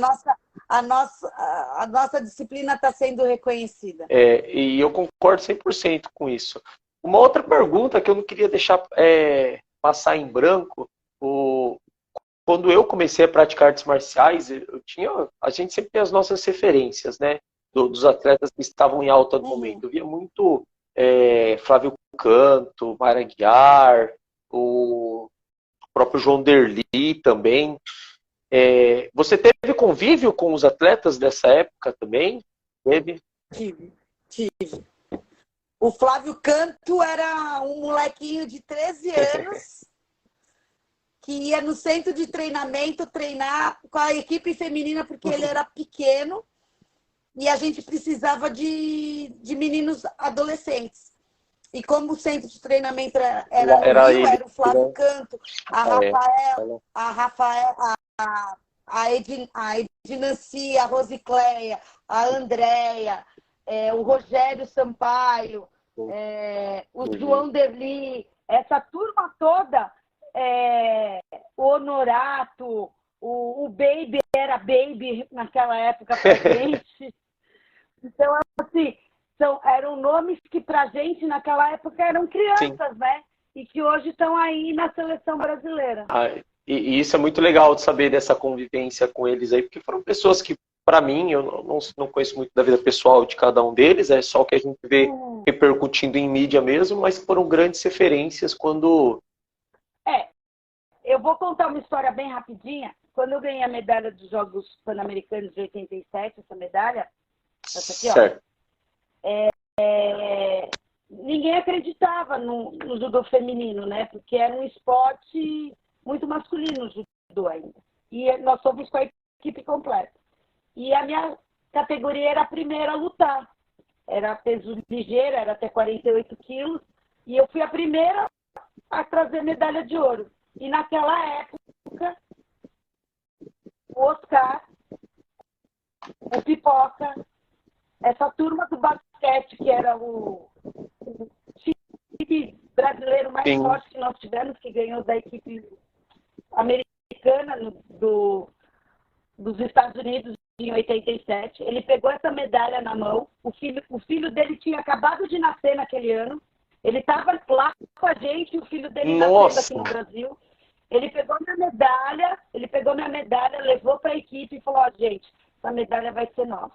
nossa disciplina está sendo reconhecida. E eu concordo 100% com isso. Uma outra pergunta que eu não queria deixar passar em branco, quando eu comecei a praticar artes marciais, a gente sempre tem as nossas referências, né? Dos atletas que estavam em alta no momento. Eu via muito Flávio Canto, Mara Aguiar, o próprio João Derli também. Você teve convívio com os atletas dessa época também? Teve? Tive. O Flávio Canto era um molequinho de 13 anos que ia no centro de treinamento treinar com a equipe feminina porque ele era pequeno e a gente precisava de meninos adolescentes. E como o centro de treinamento era no Rio, era o Flávio Canto, a Rafael, a Edinanci, a Rosicléia, a Andréia, o Rogério Sampaio, o João Derli, essa turma toda, o Honorato, o Baby era Baby naquela época pra gente. Então, assim, eram nomes que pra gente naquela época eram crianças, né? E que hoje estão aí na seleção brasileira. E isso é muito legal de saber dessa convivência com eles aí, porque foram pessoas que, para mim, eu não conheço muito da vida pessoal de cada um deles, é só o que a gente vê repercutindo em mídia mesmo, mas foram grandes referências quando... Eu vou contar uma história bem rapidinha. Quando eu ganhei a medalha dos Jogos Pan-Americanos de 87, essa medalha, essa aqui, certo. Ninguém acreditava no judô feminino, né? Porque era um esporte muito masculino, o judô ainda. E nós fomos com a equipe completa. E a minha categoria era a primeira a lutar. Era peso ligeiro, era até 48 quilos. E eu fui a primeira a trazer medalha de ouro. E naquela época, o Oscar, o Pipoca, essa turma do basquete, que era o time brasileiro mais forte que nós tivemos, que ganhou da equipe americana dos Estados Unidos em 87. Ele pegou essa medalha na mão. O filho dele tinha acabado de nascer naquele ano. Ele estava lá com a gente e o filho dele nasceu aqui no Brasil. Ele pegou minha medalha, levou para a equipe e falou, gente, essa medalha vai ser nossa.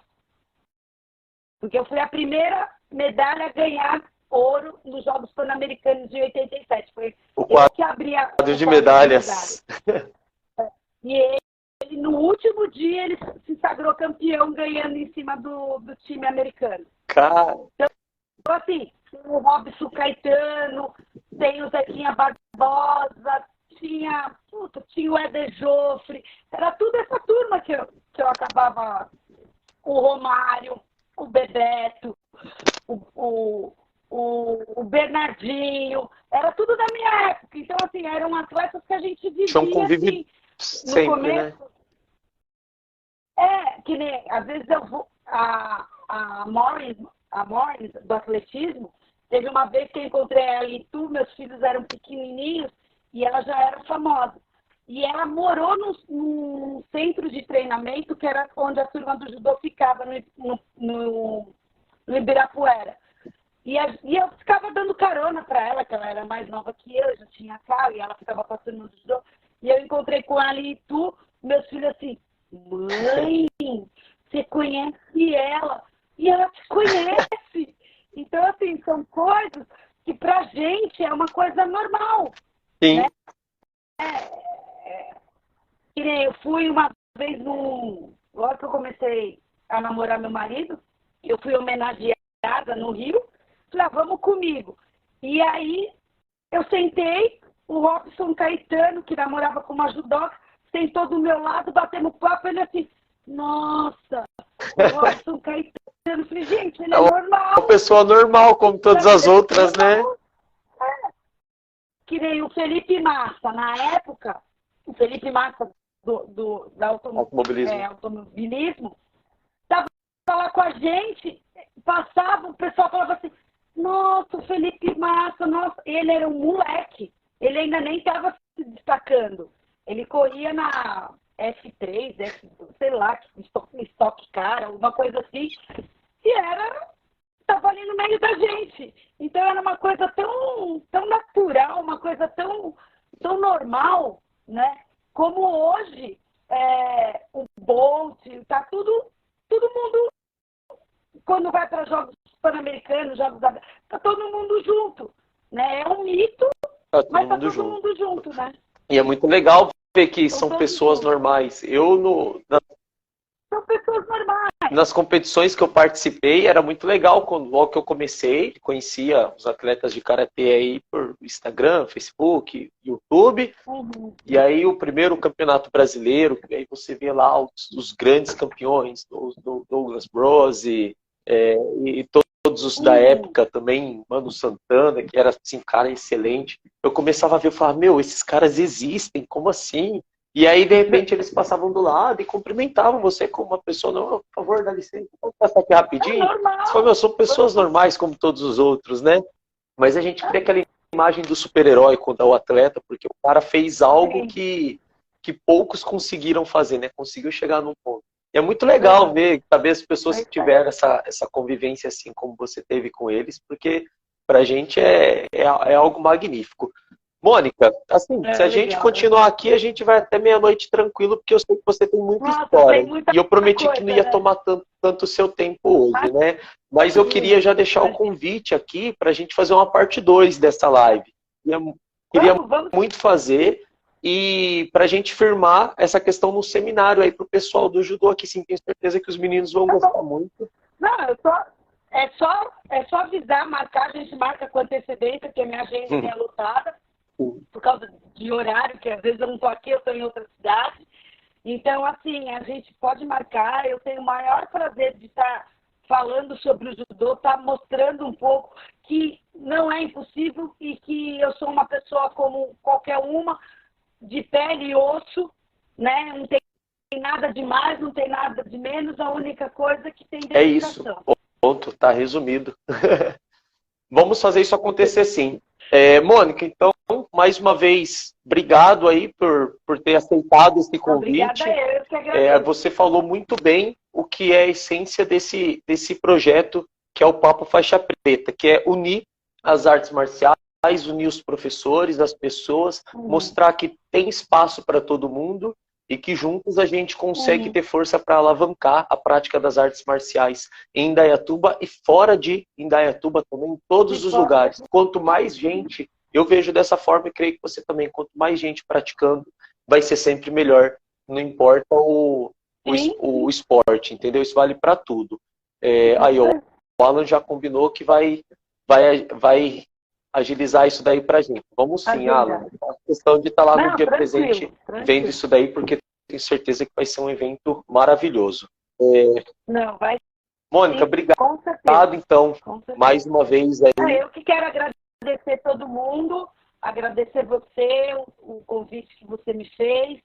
Porque eu fui a primeira medalha a ganhar ouro nos Jogos Pan-Americanos de 87. Foi eu que abri o quadro de medalhas. E ele, no último dia, ele se sagrou campeão ganhando em cima do time americano. Cara. Então, assim, o Robson Caetano, tem o Zequinha Barbosa, tinha o Éder Joffre, era tudo essa turma que eu acabava, o Romário, o Bebeto, o Bernardinho, era tudo da minha época. Então, assim, eram atletas que a gente vivia assim, sempre, no começo. Né? Que nem, às vezes eu vou, a Morris do atletismo, teve uma vez que eu encontrei ela em Itu, meus filhos eram pequenininhos e ela já era famosa. E ela morou num centro de treinamento que era onde a turma do judô ficava, no Ibirapuera. E eu ficava dando carona para ela, que ela era mais nova que eu, já tinha carro, e ela ficava com a turma do judô. E eu encontrei com ela em Itu, meus filhos assim, mãe, você conhece ela? E ela te conhece. Então, assim, são coisas que pra gente é uma coisa normal. Sim. Né? Eu fui uma vez logo que eu comecei a namorar meu marido, eu fui homenageada no Rio, falei, vamos comigo. E aí eu sentei, o Robson Caetano, que namorava com uma judoca, sentou do meu lado, batemos papo, ele assim, nossa, o Robson Caetano. Eu falei, gente, ele é normal. pessoa normal, como todas as outras, né? Que nem o Felipe Massa, na época, o Felipe Massa da automobilismo, estava lá com a gente, passava, o pessoal falava assim, nossa, o Felipe Massa, nossa, ele era um moleque, ele ainda nem estava se destacando. Ele corria na F3, sei lá, Stock Car, alguma coisa assim, e estava ali no meio da gente. Então era uma coisa tão natural, uma coisa tão normal, né? Como hoje, o Bolt, tá todo mundo, quando vai para jogos pan-americanos, tá todo mundo junto, né? É um mito, mas tá todo mundo junto, né? E é muito legal ver que são pessoas normais. São pessoas normais. Nas competições que eu participei, era muito legal. Logo que eu comecei, conhecia os atletas de karatê aí por Instagram, Facebook, YouTube. Uhum. E aí o primeiro campeonato brasileiro, aí você vê lá os grandes campeões, do Douglas Bros e todos os da época também, Mano Santana, que era assim, cara excelente. Eu começava a ver, eu falava, meu, esses caras existem, como assim? E aí, de repente, eles passavam do lado e cumprimentavam você como uma pessoa, não, por favor, dá licença, vamos passar aqui rapidinho. Você falou, meu, são pessoas normais como todos os outros, né? Mas a gente cria aquela imagem do super-herói quando é o atleta, porque o cara fez algo que poucos conseguiram fazer, né? Conseguiu chegar num ponto. E é muito legal ver, saber as pessoas que tiveram essa convivência assim como você teve com eles, porque pra gente é algo magnífico. Mônica, assim, se a gente continuar aqui, a gente vai até meia-noite tranquilo, porque eu sei que você tem muita história. E eu prometi que não ia tomar tanto o seu tempo hoje, né? Mas eu queria já deixar o convite aqui para a gente fazer uma parte 2 dessa live. Queria muito fazer e para a gente firmar essa questão no seminário aí para o pessoal do judô aqui, sim, tenho certeza que os meninos vão gostar muito. Não, é só avisar, marcar, a gente marca com antecedência, porque a minha agenda é lotada. Por causa de horário, que às vezes eu não estou aqui, eu estou em outra cidade. Então, assim, a gente pode marcar. Eu tenho o maior prazer de estar falando sobre o judô, estar mostrando um pouco que não é impossível e que eu sou uma pessoa como qualquer uma, de pele e osso, né? Não tem nada de mais, não tem nada de menos, a única coisa que tem dedicação. É isso, ponto, tá resumido. Vamos fazer isso acontecer sim. Mônica, então, mais uma vez, obrigado aí por ter aceitado esse convite. Obrigada, eu que agradeço. Você falou muito bem o que é a essência desse projeto, que é o Papo Faixa Preta, que é unir as artes marciais, unir os professores, as pessoas, mostrar que tem espaço para todo mundo e que juntos a gente consegue ter força para alavancar a prática das artes marciais em Indaiatuba e fora de Indaiatuba também, em todos os lugares. Quanto mais gente, eu vejo dessa forma e creio que você também, quanto mais gente praticando, vai ser sempre melhor. Não importa o esporte, entendeu? Isso vale para tudo. Aí, o Alan já combinou que vai agilizar isso daí pra gente. Vamos sim, Alan. A questão de estar lá no dia presente vendo isso daí, porque tenho certeza que vai ser um evento maravilhoso. Não, vai. Mônica, sim, obrigado, então, mais uma vez aí. Eu que quero agradecer todo mundo, agradecer você, o convite que você me fez,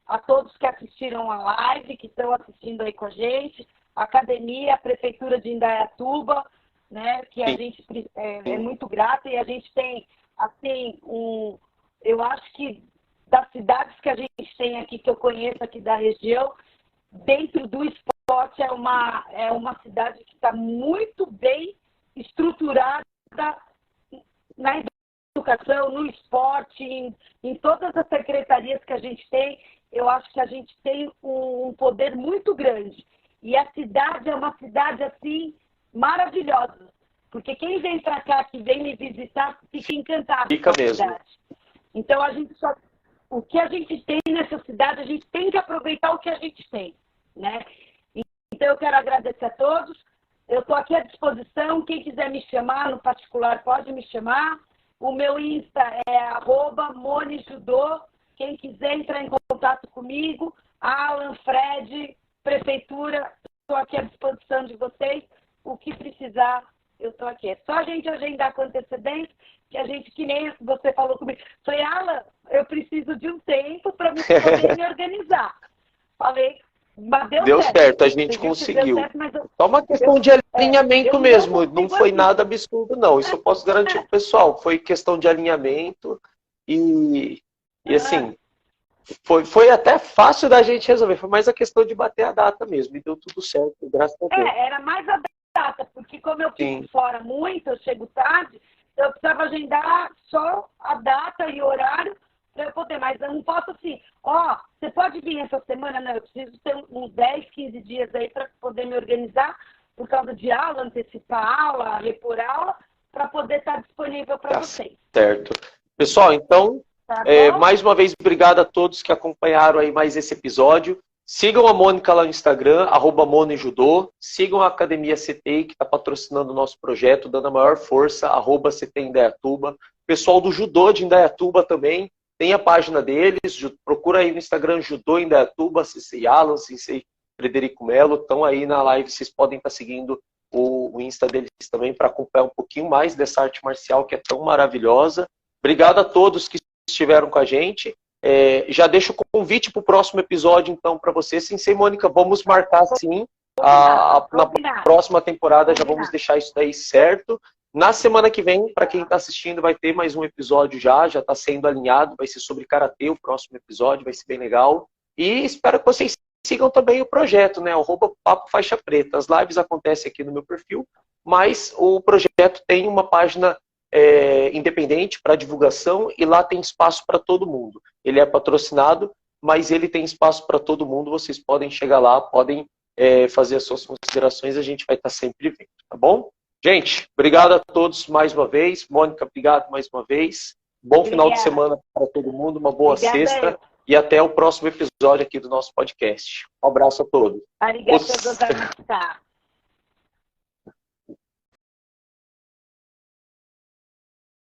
a todos que assistiram a live, que estão assistindo aí com a gente, a academia, a prefeitura de Indaiatuba, né, que a gente é muito grata e a gente tem, assim, eu acho que das cidades que a gente tem aqui, que eu conheço aqui da região, dentro do esporte é uma cidade que está muito bem estruturada na educação, no esporte, em todas as secretarias que a gente tem. Eu acho que a gente tem um poder muito grande. E a cidade é uma cidade, assim, maravilhosa. Porque quem vem para cá, que vem me visitar, fica encantado com a cidade. Então, o que a gente tem nessa cidade, a gente tem que aproveitar o que a gente tem, né? Então, eu quero agradecer a todos. Eu estou aqui à disposição. Quem quiser me chamar no particular, pode me chamar. O meu Insta é @monijudô. Quem quiser entrar em contato comigo, Alan, Fred, Prefeitura, estou aqui à disposição de vocês. O que precisar, eu tô aqui. É só a gente agendar com antecedência, que a gente, que nem você falou comigo. Falei, Alan, eu preciso de um tempo para poder me organizar. Falei, mas Deu certo, a gente conseguiu. Só uma questão de alinhamento mesmo, não foi nada absurdo, não. Isso eu posso garantir pro pessoal. Foi questão de alinhamento e assim, foi até fácil da gente resolver. Foi mais a questão de bater a data mesmo. E deu tudo certo, graças a Deus. Era mais a data, porque como eu fico fora muito, eu chego tarde, eu precisava agendar só a data e horário para eu poder, mas eu não posso assim, você pode vir essa semana? Não, eu preciso ter uns 10, 15 dias aí para poder me organizar por causa de aula, antecipar aula, repor aula, para poder estar disponível para vocês. Certo. Pessoal, então, mais uma vez, obrigado a todos que acompanharam aí mais esse episódio. Sigam a Mônica lá no Instagram, @monejudô. Sigam a Academia CTI, que está patrocinando o nosso projeto, dando a maior força, @CTI Indaiatuba. Pessoal do Judô de Indaiatuba também, tem a página deles, procura aí no Instagram Judô Indaiatuba, Sensei Alan, Sensei Frederico Melo, estão aí na live, vocês podem estar seguindo o Insta deles também para acompanhar um pouquinho mais dessa arte marcial que é tão maravilhosa. Obrigado a todos que estiveram com a gente. Já deixo o convite para o próximo episódio, então, para você. Sensei Mônica, vamos marcar sim. Na próxima temporada já vamos deixar isso daí certo. Na semana que vem, para quem está assistindo, vai ter mais um episódio já está sendo alinhado, vai ser sobre Karatê o próximo episódio, vai ser bem legal. E espero que vocês sigam também o projeto, né? @Papo Faixa Preta. As lives acontecem aqui no meu perfil, mas o projeto tem uma página independente para divulgação e lá tem espaço para todo mundo. Ele é patrocinado, mas ele tem espaço para todo mundo. Vocês podem chegar lá, podem fazer as suas considerações, a gente vai estar sempre vendo, tá bom? Gente, obrigado a todos mais uma vez. Mônica, obrigado mais uma vez. Bom final de semana para todo mundo, uma boa sexta e até o próximo episódio aqui do nosso podcast. Um abraço a todos. Obrigada.